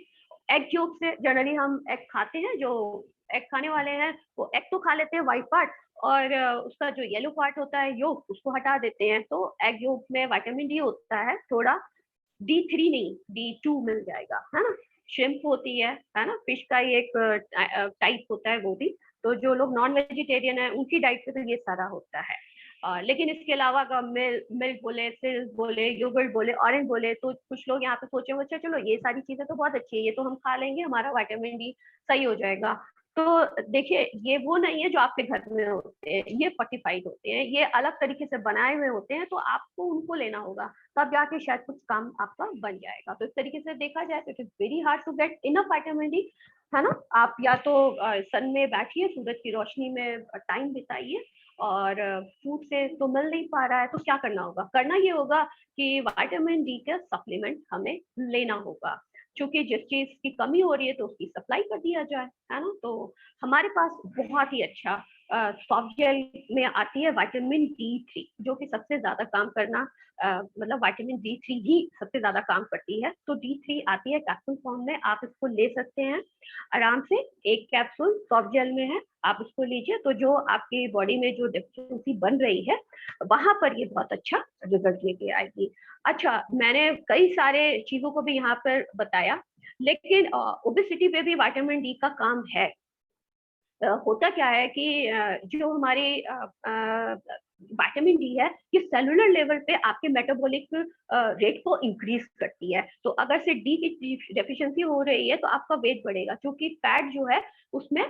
एग योग से। जनरली हम एग खाते हैं, जो एग खाने वाले हैं वो एग तो खा लेते हैं व्हाइट पार्ट, और उसका जो येलो पार्ट होता है योग, उसको हटा देते हैं, तो एग योग में विटामिन डी होता है थोड़ा, D3 नहीं D2 मिल जाएगा, है ना। श्रिम्प होती है ना, फिश का ही एक टाइप होता है वो भी। तो जो लोग नॉन वेजिटेरियन है उनकी डाइट पे तो ये सारा होता है। लेकिन इसके अलावा अगर मिल्क बोले, सिल्क बोले, योगर्ट बोले, ऑरेंज बोले, तो कुछ लोग यहाँ पे सोचे अच्छा चलो ये सारी चीजें तो बहुत अच्छी है, ये तो हम खा लेंगे, हमारा विटामिन डी सही हो जाएगा। तो देखिए, ये वो नहीं है जो आपके घर में होते हैं, ये फोर्टिफाइड होते हैं, ये अलग तरीके से बनाए हुए होते हैं, तो आपको उनको लेना होगा, तब जाके शायद कुछ काम आपका बन जाएगा। तो इस तरीके से देखा जाए तो it is very hard to get enough vitamin D, है ना। आप या तो सन में बैठिए, सूरज की रोशनी में टाइम बिताइए, और फूड से तो मिल नहीं पा रहा है तो क्या करना होगा? करना ये होगा कि विटामिन डी का सप्लीमेंट हमें लेना होगा, क्योंकि जिस चीज की कमी हो रही है तो उसकी सप्लाई कर दिया जाए, है ना। तो हमारे पास बहुत ही अच्छा सॉफ्ट जेल में आती है विटामिन D3, जो कि सबसे ज्यादा काम करना, मतलब विटामिन D3 ही सबसे ज्यादा काम करती है। तो D3 आती है कैप्सूल फॉर्म में, आप इसको ले सकते हैं आराम से, एक कैप्सूल सॉफ्ट जेल में है, आप इसको लीजिए, तो जो आपकी बॉडी में जो डेफिशिएंसी बन रही है वहां पर ये बहुत अच्छा रिजल्ट लेके आएगी। अच्छा, मैंने कई सारे चीजों को भी यहाँ पर बताया, लेकिन ओबेसिटी पे भी विटामिन डी का काम है। होता क्या है कि जो हमारी विटामिन डी है, ये सेलुलर लेवल पे आपके मेटाबॉलिक रेट को इंक्रीज करती है। तो अगर से डी की डेफिशिएंसी हो रही है तो आपका वेट बढ़ेगा, क्योंकि फैट जो है उसमें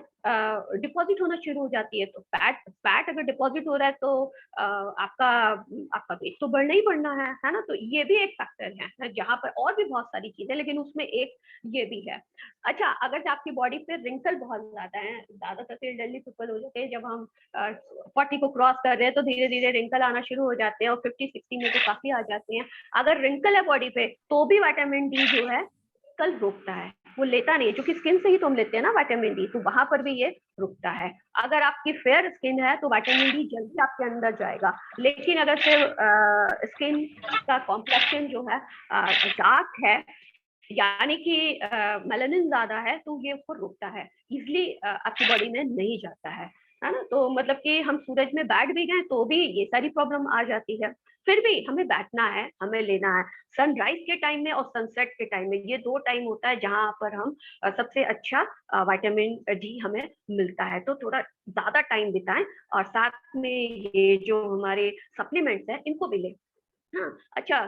डिपॉजिट होना शुरू हो जाती है। तो फैट अगर डिपॉजिट हो रहा है तो आपका वेट तो बढ़ना ही बढ़ना है ना। तो ये भी एक फैक्टर है, जहाँ पर और भी बहुत सारी चीजें, लेकिन उसमें एक ये भी है। अच्छा, अगर से आपकी बॉडी पे रिंकल बहुत ज्यादा है, ज्यादातर एल्डरली पीपल हो जाते हैं, जब हम 40 को क्रॉस कर रहे हैं तो धीरे धीरे रिंकल आना शुरू हो जाते हैं, और 50-60 में तो काफी आ जाते हैं। अगर रिंकल है बॉडी पे तो भी विटामिन डी जो है कल रोकता है, वो लेता नहीं है, क्योंकि स्किन से ही तो हम लेते हैं ना विटामिन डी, तो वहां पर भी ये रुकता है। अगर आपकी फेयर स्किन है तो विटामिन डी जल्दी आपके अंदर जाएगा, लेकिन अगर सिर्फ स्किन का कॉम्प्लेक्शन जो है डार्क है, यानी कि मेलानिन ज्यादा है, तो ये उसको रोकता है, इजिली आपकी बॉडी में नहीं जाता है ना। तो मतलब कि हम सूरज में बैठ भी गए तो भी ये सारी प्रॉब्लम आ जाती है। फिर भी हमें बैठना है, हमें लेना है। सनराइज के टाइम में और सनसेट के टाइम में, ये 2 टाइम होता है जहां पर हम सबसे अच्छा विटामिन डी हमें मिलता है। तो थोड़ा ज्यादा टाइम बिताएं और साथ में ये जो हमारे सप्लीमेंट्स हैं इनको भी लें। हाँ, अच्छा,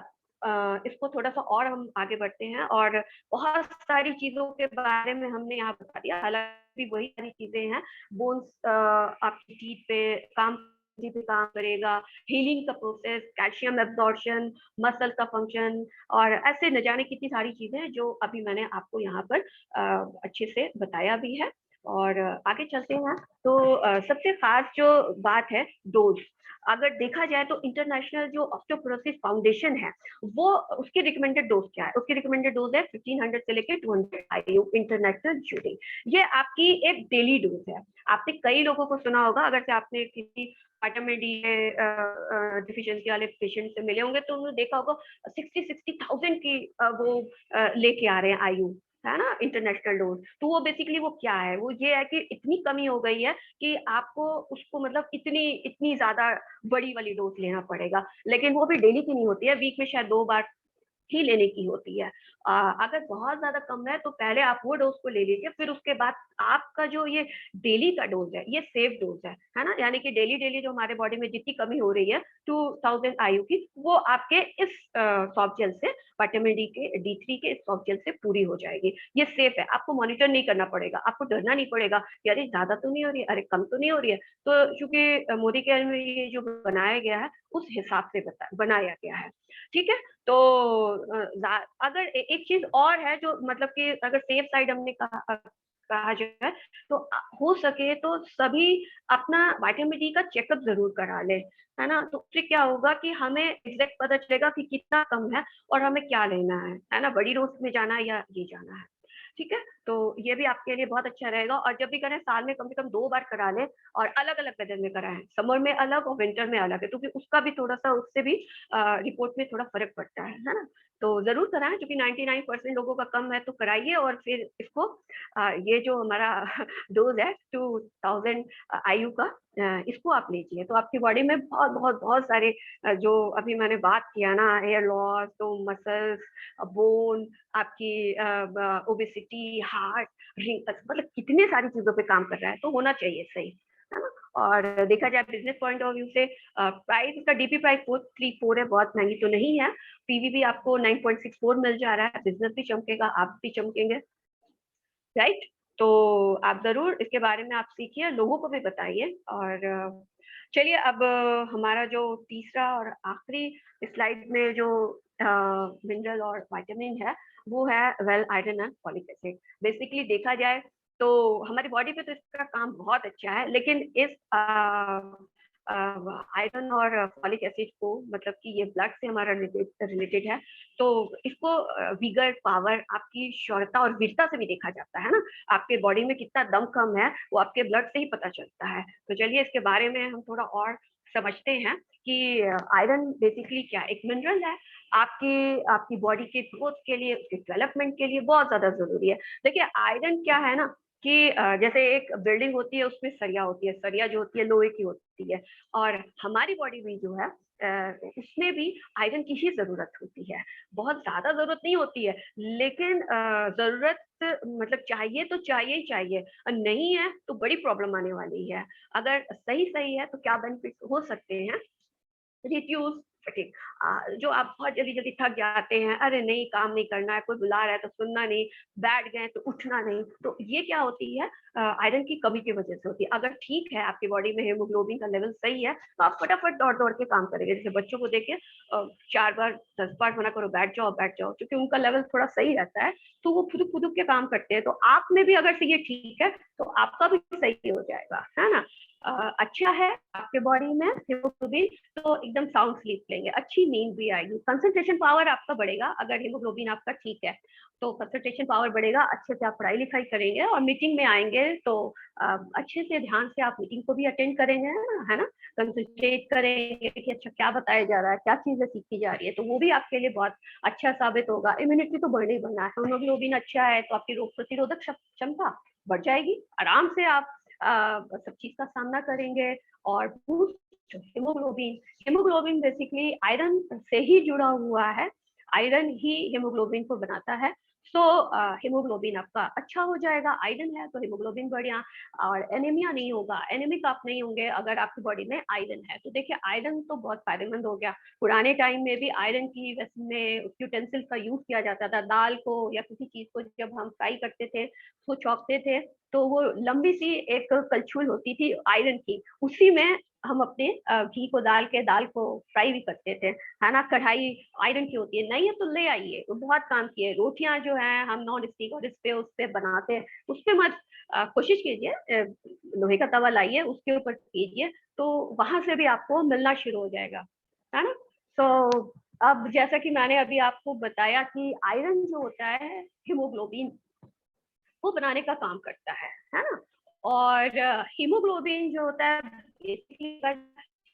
इसको थोड़ा सा और हम आगे बढ़ते हैं, और बहुत सारी चीजों के बारे में हमने यहाँ बता दिया, हालांकि वही सारी चीजें हैं। बोन्स आपकी टीथ पे काम करेगा, हीलिंग का प्रोसेस, कैल्शियम एब्जॉर्प्शन, मसल का फंक्शन, और ऐसे न जाने कितनी सारी चीजें हैं जो अभी मैंने आपको यहाँ पर अच्छे से बताया भी है। और आगे चलते हैं तो सबसे खास जो बात है, डोज। अगर देखा जाए तो इंटरनेशनल जो ऑस्टियोपोरोसिस फाउंडेशन है, वो उसकी रिकमेंडेड डोज क्या है? उसकी रिकमेंडेड डोज है 1500 से लेकर 200 IU इंटरनेशनल जूडी। ये आपकी एक डेली डोज है। आपने कई लोगों को सुना होगा, अगर से आपने किसी विटामिन डी डिफिशिएंसी वाले पेशेंट से मिले होंगे तो उन्होंने देखा होगा 60,000 की वो लेके आ रहे हैं आयु, है ना, इंटरनेशनल डोज। तो वो बेसिकली वो क्या है, वो ये है कि इतनी कमी हो गई है कि आपको उसको मतलब इतनी इतनी ज्यादा बड़ी वाली डोज लेना पड़ेगा, लेकिन वो भी डेली की नहीं होती है, वीक में शायद 2 बार ही लेने की होती है। अगर बहुत ज्यादा कम है तो पहले आप वो डोज को ले लीजिए, फिर उसके बाद आपका जो ये डेली का डोज है ये सेफ डोज है ना, यानी कि डेली डेली जो हमारे बॉडी में जितनी कमी हो रही है 2000 IU की, वो आपके इस सॉफ्ट जेल से, विटामिन डी के D3 के इस सॉफ्ट जेल से पूरी हो जाएगी। ये सेफ है, आपको मॉनिटर नहीं करना पड़ेगा, आपको डरना नहीं पड़ेगा कि अरे ज्यादा तो नहीं हो रही है, अरे कम तो नहीं हो रही है। तो चूंकि मोदी केयर में ये जो बनाया गया है उस हिसाब से बनाया गया है, ठीक है। तो अगर एक चीज और है जो मतलब कि अगर सेफ साइड हमने कहा जाए तो हो सके तो सभी अपना विटामिन डी का चेकअप जरूर करा ले, है ना। तो उससे क्या होगा कि हमें एग्जैक्ट पता चलेगा कि कितना कम है और हमें क्या लेना है ना, बड़ी डोज में जाना है या ये जाना है, ठीक है। तो ये भी आपके लिए बहुत अच्छा रहेगा। और जब भी करें साल में कम से कम 2 बार करा लें, और अलग अलग वेदर में कराएं, समर में अलग और विंटर में अलग है, क्योंकि उसका भी थोड़ा सा, उससे भी रिपोर्ट में थोड़ा फर्क पड़ता है ना। तो जरूर कराएं, क्योंकि 99% लोगों का कम है, तो कराइए। और फिर इसको ये जो हमारा डोज है 2000 IU का, इसको आप लीजिए, तो आपकी बॉडी में बहुत बहुत बहुत सारे जो अभी मैंने बात किया ना, हेयर लॉस, तो मसल्स, बोन, आपकी ओबेसिटी, हार्ट, रिंकल्स, मतलब कितने सारी चीजों पे काम कर रहा है, तो होना चाहिए सही, है ना। और देखा जाए बिजनेस पॉइंट ऑफ व्यू से, प्राइस का DP प्राइस 434 है, बहुत महंगी तो नहीं है। PV भी आपको 9.64 मिल जा रहा है, बिजनेस भी चमकेगा, आप भी चमकेंगे, राइट। तो आप जरूर इसके बारे में आप सीखिए, लोगों को भी बताइए। और चलिए अब हमारा जो तीसरा और आखिरी स्लाइड में जो मिनरल और विटामिन है, वो है well iron and folic acid. Basically देखा जाए तो हमारी बॉडी पे तो इसका काम बहुत अच्छा है, लेकिन इस आयरन और फॉलिक एसिड को, मतलब कि ये ब्लड से हमारा रिलेटेड है, तो इसको विगर, पावर, आपकी शौर्यता और वीरता से भी देखा जाता है ना। आपके बॉडी में कितना दम कम है वो आपके ब्लड से ही पता चलता है। तो चलिए इसके बारे में हम थोड़ा और समझते हैं कि आयरन बेसिकली क्या, एक मिनरल है, आपकी आपकी बॉडी के ग्रोथ के लिए, उसके डेवलपमेंट के लिए बहुत ज्यादा जरूरी है। देखिए आयरन क्या है ना कि जैसे एक बिल्डिंग होती है, उसमें सरिया होती है, सरिया जो होती है लोहे की होती है, और हमारी बॉडी भी जो है उसमें भी आयरन की ही जरूरत होती है। बहुत ज्यादा जरूरत नहीं होती है, लेकिन जरूरत मतलब चाहिए तो चाहिए ही चाहिए, और नहीं है तो बड़ी प्रॉब्लम आने वाली है। अगर सही सही है तो क्या बेनिफिट हो सकते हैं? रिड्यूस फटीग, जो आप बहुत जल्दी जल्दी थक जाते हैं, अरे नहीं काम नहीं करना है, कोई बुला रहा है तो सुनना नहीं, बैठ गए तो उठना नहीं, तो ये क्या होती है, आयरन की कमी की वजह से होती है। अगर ठीक है, आपकी बॉडी में हेमोग्लोबिन का लेवल सही है, तो आप फटाफट दौड़ दौड़ के काम करेंगे। जैसे बच्चों को देखिए 4 बार 10 बार मना करो, बैठ जाओ बैठ जाओ, क्योंकि उनका लेवल थोड़ा सही रहता है, तो वो फुदुक फुदुक के काम करते हैं। तो आप में भी अगर से ये ठीक है तो आपका भी सही हो जाएगा, है ना। अच्छा है आपके बॉडी में हीमोग्लोबिन, तो एकदम साउंड स्लीप लेंगे, अच्छी नींद भी आएगी, कंसंट्रेशन पावर आपका बढ़ेगा। अगर हीमोग्लोबिन आपका ठीक है तो कंसंट्रेशन पावर बढ़ेगा, अच्छे से आप पढ़ाई लिखाई करेंगे और मीटिंग में आएंगे तो अच्छे से ध्यान से आप मीटिंग को भी अटेंड करेंगे, है ना, कंसंट्रेट करेंगे कि अच्छा क्या बताया जा रहा है, क्या चीजें सीखी जा रही है, तो वो भी आपके लिए बहुत अच्छा साबित होगा। इम्यूनिटी तो बढ़ने ही बढ़ना है, हीमोग्लोबिन अच्छा है तो आपकी रोग प्रतिरोधक क्षमता बढ़ जाएगी, आराम से आप सब चीज का सामना करेंगे। और हीमोग्लोबिन, हीमोग्लोबिन बेसिकली आयरन से ही जुड़ा हुआ है, आयरन ही हीमोग्लोबिन को बनाता है। सो हीमोग्लोबिन आपका अच्छा हो जाएगा, आयरन है तो हीमोग्लोबिन बढ़िया, और एनीमिया नहीं होगा, एनीमिक आप नहीं होंगे अगर आपकी बॉडी में आयरन है। तो देखिए आयरन तो बहुत फायदेमंद हो गया, पुराने टाइम में भी आयरन की में यूटेंसिल का यूज किया जाता था, दाल को या किसी चीज को जब हम फ्राई करते थे उसको चौंकते थे तो वो लंबी सी एक कलछुल होती थी आयरन की, उसी में हम अपने घी को डाल के दाल को फ्राई भी करते थे, है ना। कढ़ाई आयरन की होती है, नहीं है तो ले आइए, वो बहुत काम की है। रोटियां जो है हम नॉन स्टिक और उस पे बनाते हैं, उस पे मत कोशिश कीजिए, लोहे का तवा लाइए उसके ऊपर कीजिए, तो वहां से भी आपको मिलना शुरू हो जाएगा, है ना। तो अब जैसा कि मैंने अभी आपको बताया कि आयरन जो होता है हीमोग्लोबिन वो बनाने का काम करता है ना। और हीमोग्लोबिन जो होता है बेसिकली,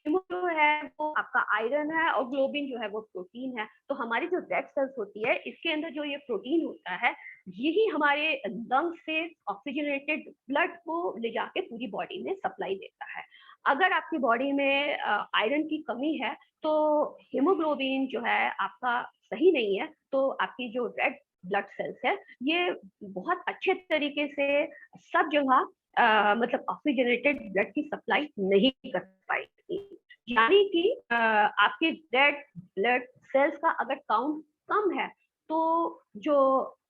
हीमो जो है वो आपका आयरन है और ग्लोबिन जो है वो प्रोटीन है। तो हमारी जो रेड सेल्स होती है इसके अंदर जो ये प्रोटीन होता है यही हमारे लंग से ऑक्सीजनेटेड ब्लड को ले जाके पूरी बॉडी में सप्लाई देता है। अगर आपकी बॉडी में आयरन की कमी है तो हीमोग्लोबिन जो है आपका सही नहीं है, तो आपकी जो रेड ब्लड सेल्स है ये बहुत अच्छे तरीके से सब जगह मतलब ऑक्सीजनेटेड ब्लड की सप्लाई नहीं कर पाएगी। यानी कि आपके रेड ब्लड सेल्स का अगर काउंट कम है तो जो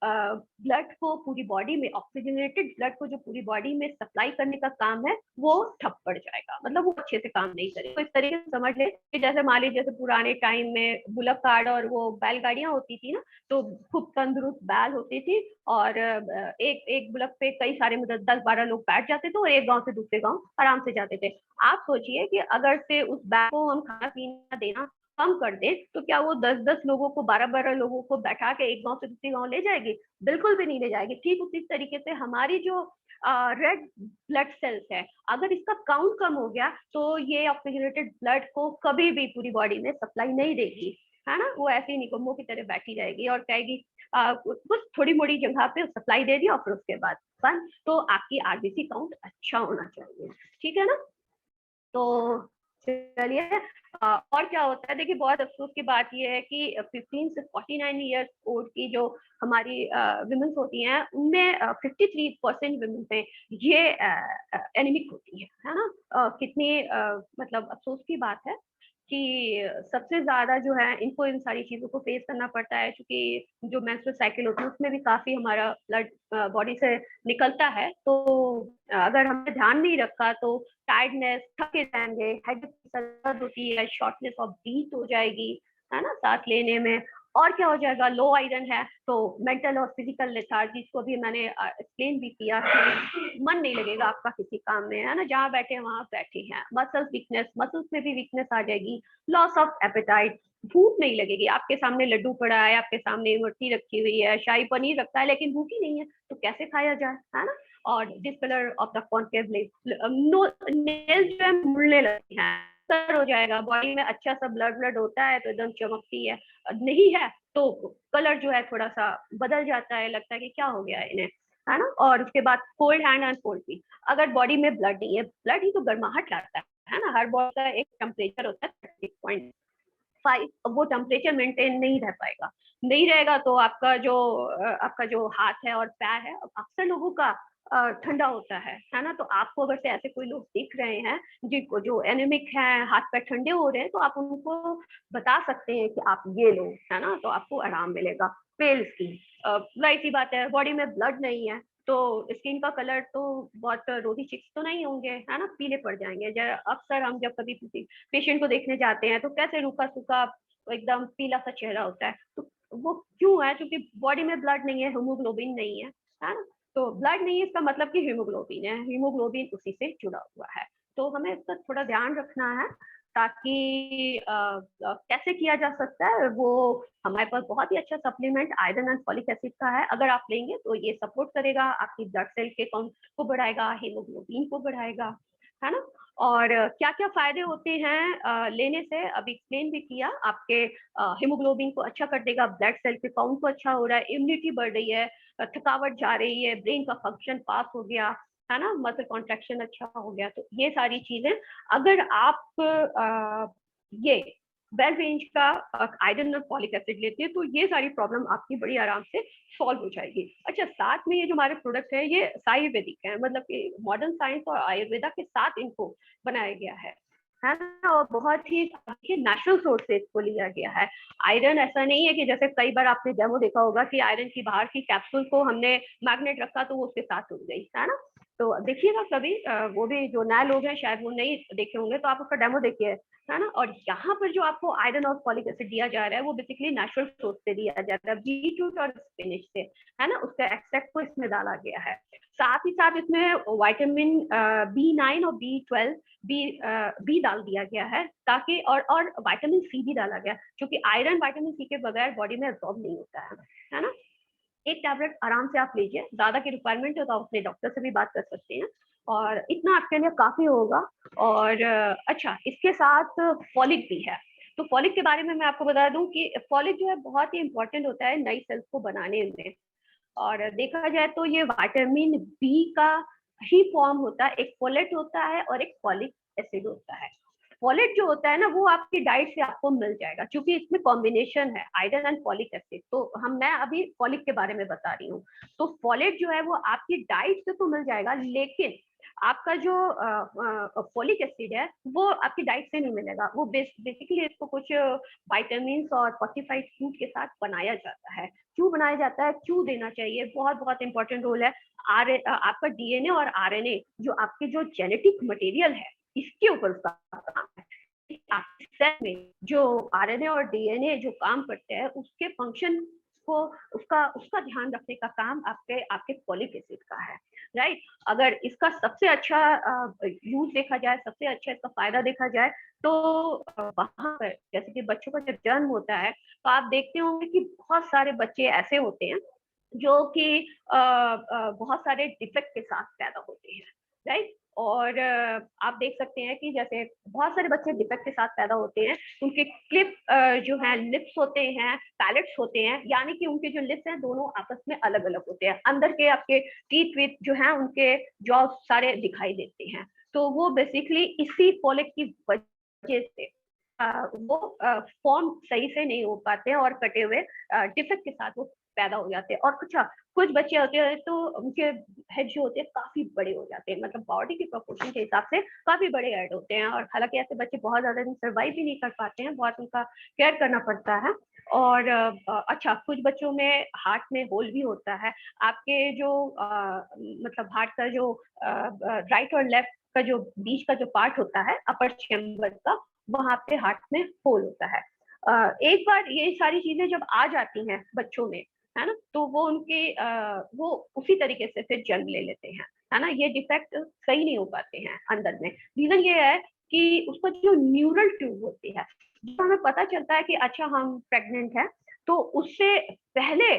ब्लड को पूरी बॉडी में ऑक्सीजनेटेड ब्लड को जो पूरी बॉडी में सप्लाई करने का काम है वो ठप पड़ जाएगा, मतलब वो अच्छे से काम नहीं करेगा। तो इस तरीके से समझ ले कि जैसे मान लीजिए जैसे पुराने टाइम में बुलक कार्ड और वो बैलगाड़ियां होती थी ना, तो खूब तंदुरुस्त बैल होती थी और एक एक बुलक पे कई सारे मतलब 10-12 लोग बैठ जाते थे और एक गांव से दूसरे गांव आराम से जाते थे। आप सोचिए कि अगर से उस बैल को हम खाना पीना देना कम कर दे तो क्या वो 10-10 लोगों को 12-12 लोगों को बैठा के एक गांव से दूसरे गांव ले जाएगी? बिल्कुल भी नहीं ले जाएगी। ठीक उसी तरीके से हमारी जो रेड ब्लड सेल्स है, अगर इसका काउंट कम हो गया तो ये ऑक्सीजनेटेड ब्लड को कभी भी पूरी बॉडी में सप्लाई नहीं देगी, है ना। वो ऐसे ही निकम्मों की तरह बैठी रहेगी और कहेगी कुछ थोड़ी मोड़ी जगह पे सप्लाई दे दी और फिर उसके बाद बंद। तो आपकी आरबीसी काउंट अच्छा होना चाहिए, ठीक है ना। तो चलिए और क्या होता है, देखिए बहुत अफसोस की बात ये है कि 15 से 49 ईयर्स ओल्ड की जो हमारी विमेंस होती हैं उनमें 53% विमेन में ये एनीमिक होती है ना। कितनी मतलब अफसोस की बात है कि सबसे ज्यादा जो है इनको इन सारी चीजों को फेस करना पड़ता है, क्योंकि जो मेंस्ट्रुअल साइकिल होती है उसमें भी काफी हमारा ब्लड बॉडी से निकलता है। तो अगर हमने ध्यान नहीं रखा तो टायर्डनेस, थके जाएंगे, हेडेक दर्द होती है, शॉर्टनेस ऑफ ब्रीथ हो जाएगी, है ना, सांस लेने में। और क्या हो जाएगा, लो आयरन है तो मेंटल और फिजिकल लेथार्जी, को भी मैंने एक्सप्लेन भी किया कि मन नहीं लगेगा आपका किसी काम में, है ना, जहाँ बैठे वहां बैठे हैं। मसल्स वीकनेस, मसल्स में भी वीकनेस आ जाएगी। लॉस ऑफ एपेटाइट, भूख नहीं लगेगी। आपके सामने लड्डू पड़ा है, आपके सामने इमरती रखी हुई है, शाही पनीर रखा है, लेकिन भूख ही नहीं है तो कैसे खाया जाए, है ना। और discolour of the concave nails जो है मुड़ने लगती हैं, कलर हो जाएगा। बॉडी में अच्छा सा ब्लड होता है तो एकदम चमकती है, नहीं है तो कलर जो है थोड़ा सा बदल जाता है, लगता है कि क्या हो गया है इन्हें, है ना। और उसके बाद cold hand and cold feet, अगर बॉडी में ब्लड नहीं है, ब्लड ही तो गर्माहट लाता है ना। हर बॉडी का एक टेम्परेचर होता है 36.5, वो टेम्परेचर मेंटेन नहीं रह पाएगा, नहीं रहेगा तो आपका जो हाथ है और पैर है, अक्सर लोगों का ठंडा होता है ना। तो आपको अगर से ऐसे कोई लोग दिख रहे हैं जिनको जो एनीमिक है, हाथ पैर ठंडे हो रहे हैं, तो आप उनको बता सकते हैं कि आप ये लो, है ना, तो आपको आराम मिलेगा। पेल स्किन, जाहिर सी बात है बॉडी में ब्लड नहीं है तो स्किन का कलर तो बहुत रोजी चिक्स तो नहीं होंगे, है ना, पीले पड़ जाएंगे। अक्सर हम जब कभी किसी पेशेंट को देखने जाते हैं तो कैसे रूखा सूखा एकदम पीला सा चेहरा होता है, तो वो क्यों है? क्योंकि बॉडी में ब्लड नहीं है, हीमोग्लोबिन नहीं है ना। तो ब्लड नहीं है इसका मतलब कि हीमोग्लोबिन है, हीमोग्लोबिन उसी से जुड़ा हुआ है। तो हमें इसका थोड़ा ध्यान रखना है ताकि कैसे किया जा सकता है। वो हमारे पास बहुत ही अच्छा supplement iron and folic acid का है, अगर आप लेंगे तो ये सपोर्ट करेगा, आपकी ब्लड सेल के काउंट को बढ़ाएगा, हीमोग्लोबिन को बढ़ाएगा, है ना। और क्या क्या फायदे होते हैं लेने से, अभी एक्सप्लेन भी किया। आपके हीमोग्लोबिन को अच्छा कर देगा, ब्लड सेल के काउंट को अच्छा हो रहा है, इम्यूनिटी बढ़ रही है, थकावट जा रही है, ब्रेन का फंक्शन पास हो गया, है ना, मसल कॉन्ट्रैक्शन अच्छा हो गया। तो ये सारी चीजें अगर आप ये वेल रेंज का आयरन और फॉलिक एसिड लेते हैं तो ये सारी प्रॉब्लम आपकी बड़ी आराम से सॉल्व हो जाएगी। अच्छा, साथ में ये जो हमारे प्रोडक्ट है ये आयुर्वेदिक है, मतलब कि मॉडर्न साइंस और आयुर्वेदा के साथ इनको बनाया गया है ना, और बहुत ही नेचुरल सोर्स से इसको लिया गया है। आयरन ऐसा नहीं है कि जैसे कई बार आपने डेमो देखा होगा कि आयरन की बाहर की कैप्सूल को हमने मैग्नेट रखा तो वो उसके साथ उड़ गई, है ना। तो देखिएगा कभी, वो भी जो नए लोग हैं शायद वो नहीं देखे होंगे, तो आप उसका डेमो देखिए, है ना। और यहाँ पर जो आपको आयरन और फॉलिक एसिड दिया जा रहा है वो बेसिकली नेचुरल सोर्स से दिया जा रहा है, बीटरूट और स्पिनच से, है ना, उसका एक्सट्रैक्ट को इसमें डाला गया है। साथ ही साथ इसमें विटामिन B9 और B12 बी डाल दिया गया है ताकि, और विटामिन सी भी डाला गया, क्योंकि आयरन विटामिन सी के बगैर बॉडी में एब्जॉर्ब नहीं होता है ना। एक टैबलेट आराम से आप लीजिए, ज्यादा की रिक्वायरमेंट हो तो आप अपने डॉक्टर से भी बात कर सकते हैं, और इतना आपके लिए काफी होगा। और अच्छा, इसके साथ फॉलिक भी है। तो फॉलिक के बारे में मैं आपको बता दूं कि फॉलिक जो है बहुत ही इंपॉर्टेंट होता है नई सेल्स को बनाने में, और देखा जाए तो ये विटामिन बी का ही फॉर्म होता है, एक फोलेट होता है और एक फॉलिक एसिड होता है। फोलेट जो होता है ना वो आपकी डाइट से आपको मिल जाएगा, क्योंकि इसमें कॉम्बिनेशन है आयरन एंड फॉलिक एसिड। तो मैं अभी फॉलिक के बारे में बता रही हूँ। तो फोलेट जो है वो आपकी डाइट से तो मिल जाएगा, लेकिन आपका जो फॉलिक एसिड है वो आपकी डाइट से नहीं मिलेगा। वो बेसिकली इसको कुछ विटामिन और फोर्टिफाइड फूड के साथ बनाया जाता है। क्यों बनाया जाता है, क्यों देना चाहिए, बहुत बहुत इंपॉर्टेंट रोल है। आपका डीएनए और आरएनए जो आपके जो जेनेटिक मटेरियल है इसके ऊपर उसका काम है। आपके सेल में जो आरएनए और डीएनए जो काम करते हैं उसके फंक्शन को, उसका उसका ध्यान रखने का काम आपके फॉलिक एसिड का है, राइट। अगर इसका सबसे अच्छा यूज देखा जाए, सबसे अच्छा इसका फायदा देखा जाए तो वहां पर जैसे कि बच्चों का जब जन्म होता है तो आप देखते होंगे कि बहुत सारे बच्चे ऐसे होते हैं जो कि बहुत सारे डिफेक्ट के साथ पैदा होते हैं, राइट। और आप देख सकते हैं कि जैसे बहुत सारे बच्चे डिफेक्ट के साथ पैदा होते हैं, उनके क्लिप जो है लिप्स होते हैं, पैलेट्स होते हैं, यानी कि उनके जो लिप्स हैं दोनों आपस में अलग अलग होते हैं, अंदर के आपके टीथ वीथ जो है उनके जॉ सारे दिखाई देते हैं। तो वो बेसिकली इसी फॉलिक की वजह से वो फॉर्म सही से नहीं हो पाते हैं और कटे हुए डिफेक्ट के साथ वो पैदा हो जाते हैं। और कुछ बच्चे होते हैं तो उनके हेड जो होते हैं काफी बड़े हो जाते हैं, मतलब बॉडी की प्रोपोर्शन के हिसाब से काफी बड़े हेड होते हैं, और हालांकि ऐसे बच्चे बहुत ज्यादा दिन सर्वाइव भी नहीं कर पाते हैं, बहुत उनका केयर करना पड़ता है। और अच्छा, कुछ बच्चों में हार्ट में होल भी होता है। आपके जो मतलब हार्ट का जो राइट और लेफ्ट का जो बीच का जो पार्ट होता है अपर चेम्बर का, वहां पे हार्ट में होल होता है। एक बार ये सारी चीजें जब आ जाती हैं बच्चों में, है ना, तो वो उनके वो उसी तरीके से फिर जन्म ले लेते हैं, है ना। ये डिफेक्ट सही नहीं हो पाते हैं अंदर में। रीजन ये है कि उसका जो न्यूरल ट्यूब होती है, जब हमें पता चलता है कि अच्छा हम प्रेग्नेंट हैं, तो उससे पहले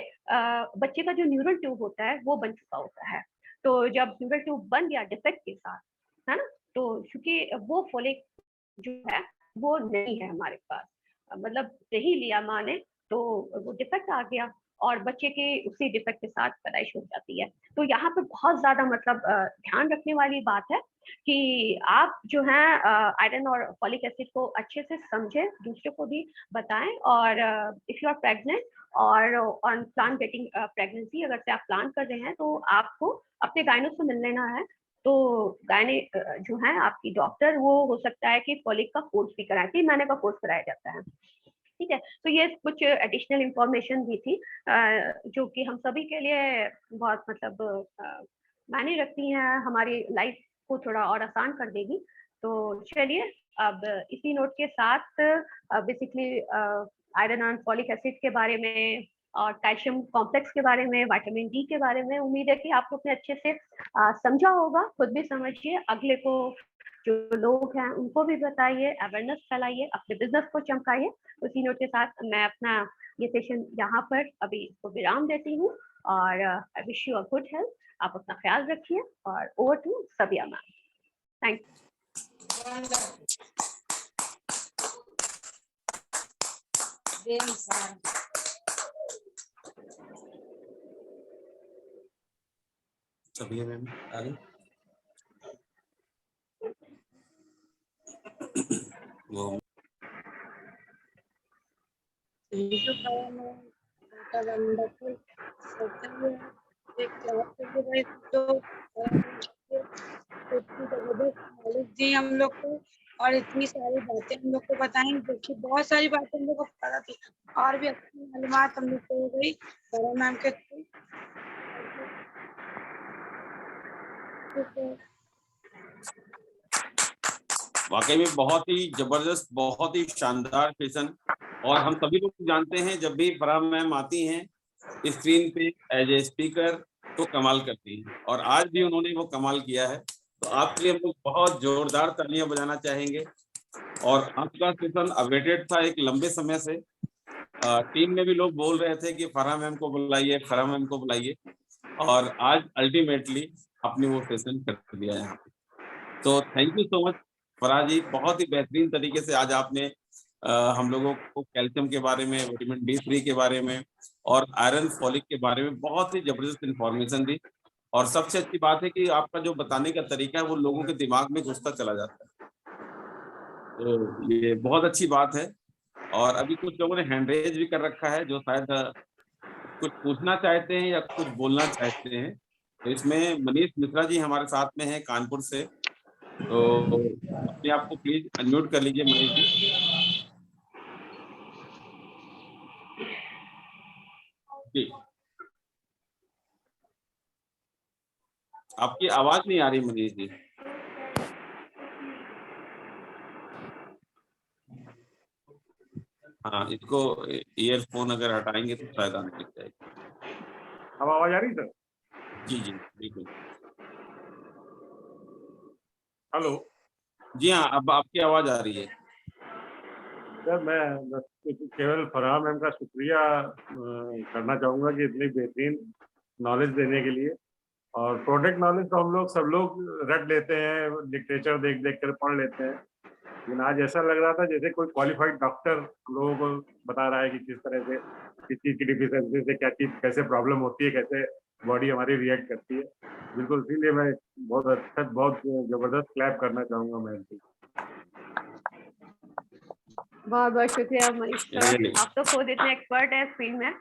बच्चे का जो न्यूरल ट्यूब होता है वो बन चुका होता है। तो जब न्यूरल ट्यूब बन गया डिफेक्ट के साथ, है ना, तो क्योंकि वो फोलिक जो है वो नहीं है हमारे पास, मतलब सही लिया माँ ने, तो वो डिफेक्ट आ गया और बच्चे के उसी डिफेक्ट के साथ पैदाइश हो जाती है। तो यहाँ पे बहुत ज्यादा मतलब ध्यान रखने वाली बात है कि आप जो है आयरन और फॉलिक एसिड को अच्छे से समझें, दूसरे को भी बताएं। और इफ यू आर प्रेग्नेंट और ऑन प्लान गेटिंग प्रेगनेंसी, अगर से आप प्लान कर रहे हैं तो आपको अपने गायनो से मिल लेना है। तो गायने जो है आपकी डॉक्टर, वो हो सकता है कि फॉलिक का कोर्स भी कराए, 3 महीने का कोर्स कराया जाता है, ठीक है। तो ये कुछ एडिशनल इंफॉर्मेशन भी थी जो कि हम सभी के लिए बहुत मतलब मायने रखती हैं, हमारी लाइफ को थोड़ा और आसान कर देगी। तो चलिए, अब इसी नोट के साथ basically iron and folic acid के बारे में और कैल्शियम कॉम्प्लेक्स के बारे में, विटामिन डी के बारे में, उम्मीद है कि आपको अपने अच्छे से समझा होगा। खुद भी समझिए, अगले को जो लोग हैं उनको भी बताइए, अवेयरनेस फैलाइए, अपने बिजनेस को चमकाइए। उसी नोट के साथ मैं अपना ये सेशन यहाँ पर अभी इसको विराम देती हूँ और I wish you a good health. आप अपना ख्याल रखिए और over to Sabiya ma'am. Thank Sabiya ma'am आगे वो Thank you, Pawan. What a wonderful session. एक क्लास के लिए भाई तो इतनी जबरदस्त नॉलेज दी हम लोग को और इतनी सारी बातें हम लोग को बताई, जो कि बहुत सारी बातें हम लोग को पता थी और भी अच्छी मालूमात हम लोग को हो गई बड़ा मैम के थ्रू। वाकई में बहुत ही जबरदस्त, बहुत ही शानदार सेशन। और हम सभी लोग जानते हैं जब भी फराह मैम आती हैं स्क्रीन पे एज ए स्पीकर तो कमाल करती हैं, और आज भी उन्होंने वो कमाल किया है। तो आपके लिए हम लोग बहुत जोरदार तालियां बजाना चाहेंगे। और आपका सेशन अवेटेड था एक लंबे समय से। टीम में भी लोग बोल रहे थे कि फराह मैम को बुलाइए, फराह मैम को बुलाइए, और आज अल्टीमेटली आपने वो सेशन कर दिया यहाँ पे। तो thank you so much Farah ji, बहुत ही बेहतरीन तरीके से आज आपने हम लोगों को कैल्शियम के बारे में, विटामिन D3 के बारे में और आयरन फॉलिक के बारे में बहुत ही जबरदस्त इंफॉर्मेशन दी। और सबसे अच्छी बात है कि आपका जो बताने का तरीका है वो लोगों के दिमाग में घुसता चला जाता है, तो ये बहुत अच्छी बात है। और अभी कुछ लोगों ने हैंड रेज भी कर रखा है जो शायद कुछ पूछना चाहते हैं या कुछ बोलना चाहते हैं। तो इसमें मनीष मिश्रा जी हमारे साथ में हैं कानपुर से, तो अपने आप को प्लीज अनम्यूट कर लीजिए मनीष जी। जी, आपकी आवाज नहीं आ रही मनीष जी। हाँ, इसको ईयरफोन अगर हटाएंगे तो शायद आने लग जाएगी। अब आवाज आ रही सर? जी जी बिल्कुल। हेलो जी हाँ, अब आपकी आवाज आ रही है। सर, मैं बस केवल फराह मैम का शुक्रिया करना चाहूँगा कि इतनी बेहतरीन नॉलेज देने के लिए। और प्रोडक्ट नॉलेज तो हम लोग सब लोग रट लेते हैं, लिटरेचर देख देख कर पढ़ लेते हैं, लेकिन आज ऐसा लग रहा था जैसे कोई क्वालिफाइड डॉक्टर लोगों को बता रहा है कि किस तरह से किस चीज़ की डिफिशियंसी से क्या चीज़ कैसे प्रॉब्लम होती है, कैसे बॉडी हमारी रिएक्ट करती है। बिल्कुल, इसीलिए मैं बहुत अच्छा, बहुत जबरदस्त क्लैप करना चाहूँगा मैम की। बहुत बहुत शुक्रिया मनीष सर, आप तो खुद इतने एक्सपर्ट हैं इस फील्ड में।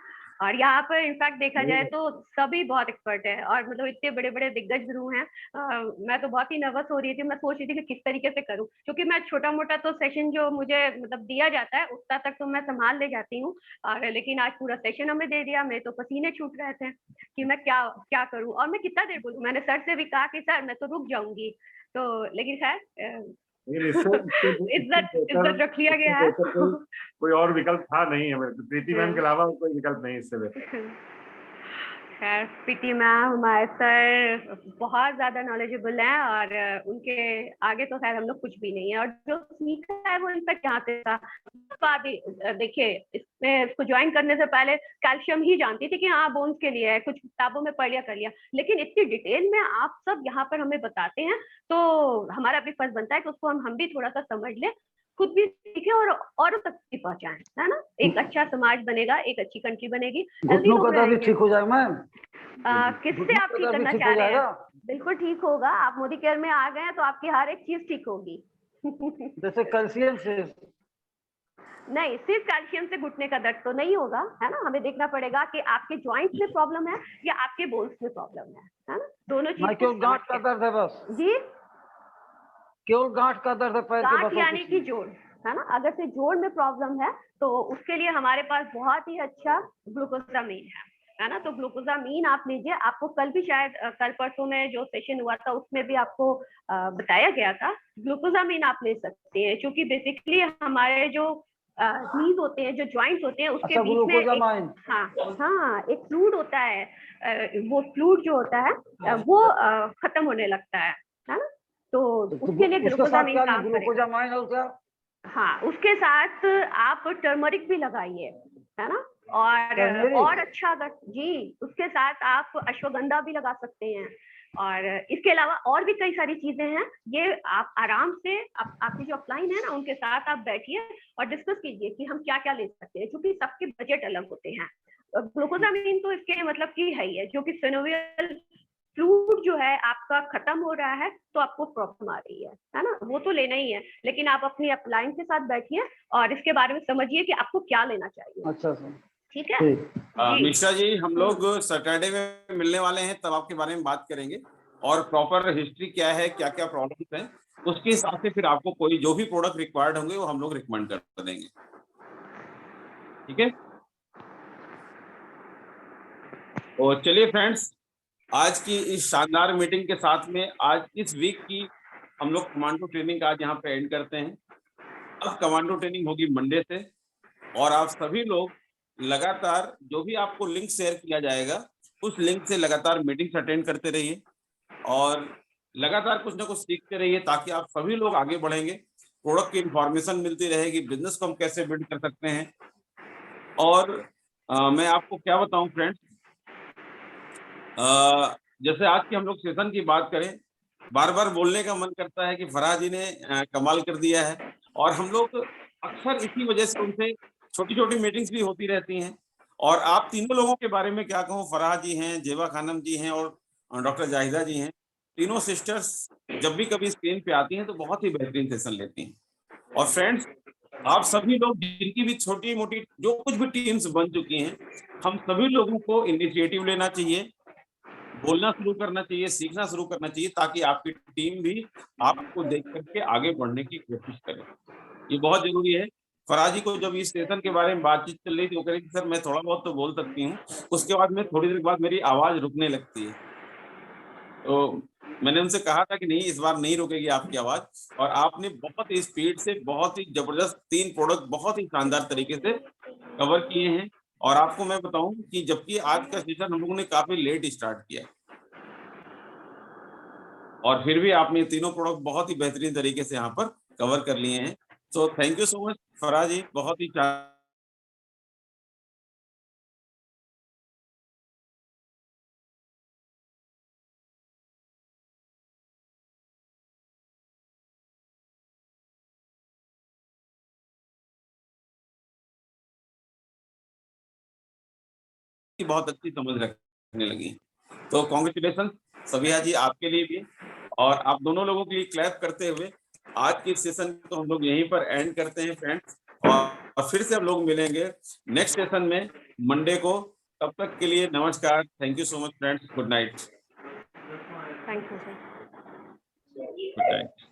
और यहाँ पर इनफैक्ट देखा जाए तो सभी बहुत एक्सपर्ट है और मतलब इतने बड़े बड़े दिग्गज गुरु हैं। मैं तो बहुत ही नर्वस हो रही थी, मैं सोच रही थी कि किस तरीके से करूं, क्योंकि मैं छोटा मोटा तो सेशन जो मुझे मतलब दिया जाता है उतना तक तो मैं संभाल ले जाती हूँ, और लेकिन आज पूरा सेशन हमें दे दिया, मेरे तो पसीने छूट रहे थे कि मैं क्या क्या करूँ और मैं कितना देर बोलूँ। मैंने सर से भी कहा कि सर मैं तो रुक जाऊंगी, तो लेकिन खैर इज्जत रख लिया गया है। कोई और विकल्प था नहीं हमें, प्रीति मैम के अलावा कोई विकल्प नहीं इससे बेहतर। खैर प्रीति मैम हमारे सर बहुत ज्यादा नॉलेजेबल हैं और उनके आगे तो खैर हम लोग कुछ भी नहीं है, और जो सीखा है वो इनफैक्ट यहाँ से था। देखिए इसमें इसको ज्वाइन करने से पहले कैल्शियम ही जानती थी कि हाँ बोन्स के लिए है, कुछ किताबों में पढ़ लिया कर लिया, लेकिन इतनी डिटेल में आप सब यहाँ पर हमें बताते हैं तो हमारा भी फर्ज बनता है कि उसको हम भी थोड़ा सा समझ लें, खुद भी सीखे और औरों तक भी पहुंचाएं, है ना। एक अच्छा समाज बनेगा, एक अच्छी कंट्री बनेगी, हेल्दी लोग रहेंगे। ठीक हो जाए मैम, किससे आप ठीक करना चाह रहे हैं? बिल्कुल ठीक होगा, आप मोदी केयर में आ गए हैं तो आपकी हर एक चीज ठीक होगी। जैसे कैल्शियम से नहीं, सिर्फ कैल्शियम से घुटने का दर्द तो नहीं होगा, है ना। हमें देखना पड़ेगा कि आपके जॉइंट्स में प्रॉब्लम है या आपके बोन्स में प्रॉब्लम है ना। दोनों चीज केवल गांठ का दर्द है बस जी, केवल गांठ का दर्द है पैर के गांठ यानी कि जोड़, है ना। अगर से जोड़ में प्रॉब्लम है तो उसके लिए हमारे पास बहुत ही अच्छा ग्लूकोसामीन है ना। तो ग्लूकोसामीन आप लीजिए, आपको कल भी शायद कल परसों में जो सेशन हुआ था उसमें भी आपको बताया गया था, ग्लूकोसामीन आप ले सकते हैं, क्योंकि बेसिकली हमारे जो नीज होते हैं, जो जॉइंट्स होते हैं उसके बीच में एक फ्लूइड होता है, वो फ्लूइड जो होता है वो खत्म होने लगता है ना। तो उसके लिए उसके साथ ग्लूकोजामाइन क्या काम करेगा। ग्लूकोजामाइन और क्या? हाँ, उसके साथ आप टर्मरिक भी लगाइए, है ना। और टर्मरिक? अच्छा, अगर जी उसके साथ आप अश्वगंधा भी लगा सकते हैं। और इसके अलावा और भी कई सारी चीजें हैं। ये आप आराम से आपकी जो अपलाइन है ना, उनके साथ आप बैठिए और डिस्कस कीजिए कि हम क्या क्या ले सकते हैं, क्योंकि सबके बजट अलग होते हैं। ग्लूकोजामिन तो इसके मतलब की है ही है, जो कि सिनोवियल फ्लूइड जो है आपका खत्म हो रहा है तो आपको प्रॉब्लम आ रही है ना, वो तो लेना ही है। लेकिन आप अपनी अपलाइन के साथ बैठिए और इसके बारे में समझिए कि आपको क्या लेना चाहिए। अच्छा सर, ठीक है ठीक। जी। मिश्रा जी, हम लोग सैटरडे में मिलने वाले हैं, तब आपके बारे में बात करेंगे और प्रॉपर हिस्ट्री क्या है, क्या क्या प्रॉब्लम्स हैं, उसके हिसाब से फिर आपको कोई जो भी प्रोडक्ट रिक्वायर्ड होंगे वो हम लोग रिकमेंड कर देंगे। ठीक है, तो चलिए फ्रेंड्स, आज की इस शानदार मीटिंग के साथ में आज इस वीक की हम लोग कमांडो ट्रेनिंग आज यहाँ पे एंड करते हैं। अब कमांडो ट्रेनिंग होगी मंडे से, और आप सभी लोग लगातार जो भी आपको लिंक शेयर किया जाएगा उस लिंक से लगातार मीटिंग्स अटेंड करते रहिए और लगातार कुछ ना कुछ सीखते रहिए, ताकि आप सभी लोग आगे बढ़ेंगे, प्रोडक्ट की इंफॉर्मेशन मिलती रहेगी, बिजनेस को हम कैसे बिल्ड कर सकते हैं। और मैं आपको क्या बताऊं फ्रेंड्स, जैसे आज की हम लोग सेशन की बात करें, बार बार बोलने का मन करता है कि फराह जी ने कमाल कर दिया है, और हम लोग अक्सर इसी वजह से उनसे छोटी छोटी मीटिंग्स भी होती रहती हैं। और आप तीनों लोगों के बारे में क्या कहूँ, फराह जी हैं, जेबा खानम जी हैं और डॉक्टर जाहिदा जी हैं, तीनों सिस्टर्स जब भी कभी स्क्रीन पे आती हैं तो बहुत ही बेहतरीन सेशन लेती हैं। और फ्रेंड्स, आप सभी लोग जिनकी भी छोटी मोटी जो कुछ भी टीम्स बन चुकी हैं, हम सभी लोगों को इनिशिएटिव लेना चाहिए, बोलना शुरू करना चाहिए, सीखना शुरू करना चाहिए, ताकि आपकी टीम भी आपको देख करके आगे बढ़ने की कोशिश करे। ये बहुत जरूरी है। फराह जी को जब इस सेशन के बारे में बातचीत चल रही थी, वो कह रही थी सर मैं थोड़ा बहुत तो बोल सकती हूँ, उसके बाद में थोड़ी देर बाद मेरी आवाज रुकने लगती है। तो मैंने उनसे कहा था कि नहीं, इस बार नहीं रुकेगी आपकी आवाज, और आपने बहुत ही स्पीड से बहुत ही जबरदस्त 3 प्रोडक्ट बहुत ही शानदार तरीके से कवर किए हैं। और आपको मैं बताऊं कि जबकि आज का सेशन हम लोगों ने काफी लेट स्टार्ट किया, और फिर भी आपने तीनों प्रोडक्ट बहुत ही बेहतरीन तरीके से यहाँ पर कवर कर लिए हैं। So thank you so much Farah ji, बहुत ही बहुत अच्छी समझ रखने लगी। तो कॉन्ग्रेचुलेशन सबिहा जी, आपके लिए भी, और आप दोनों लोगों के लिए क्लैप करते हुए आज के सेशन को हम लोग यहीं पर एंड करते हैं फ्रेंड्स, और फिर से हम लोग मिलेंगे नेक्स्ट सेशन में मंडे को। तब तक के लिए नमस्कार, thank you so much friends, good night. Thank you sir. Good night.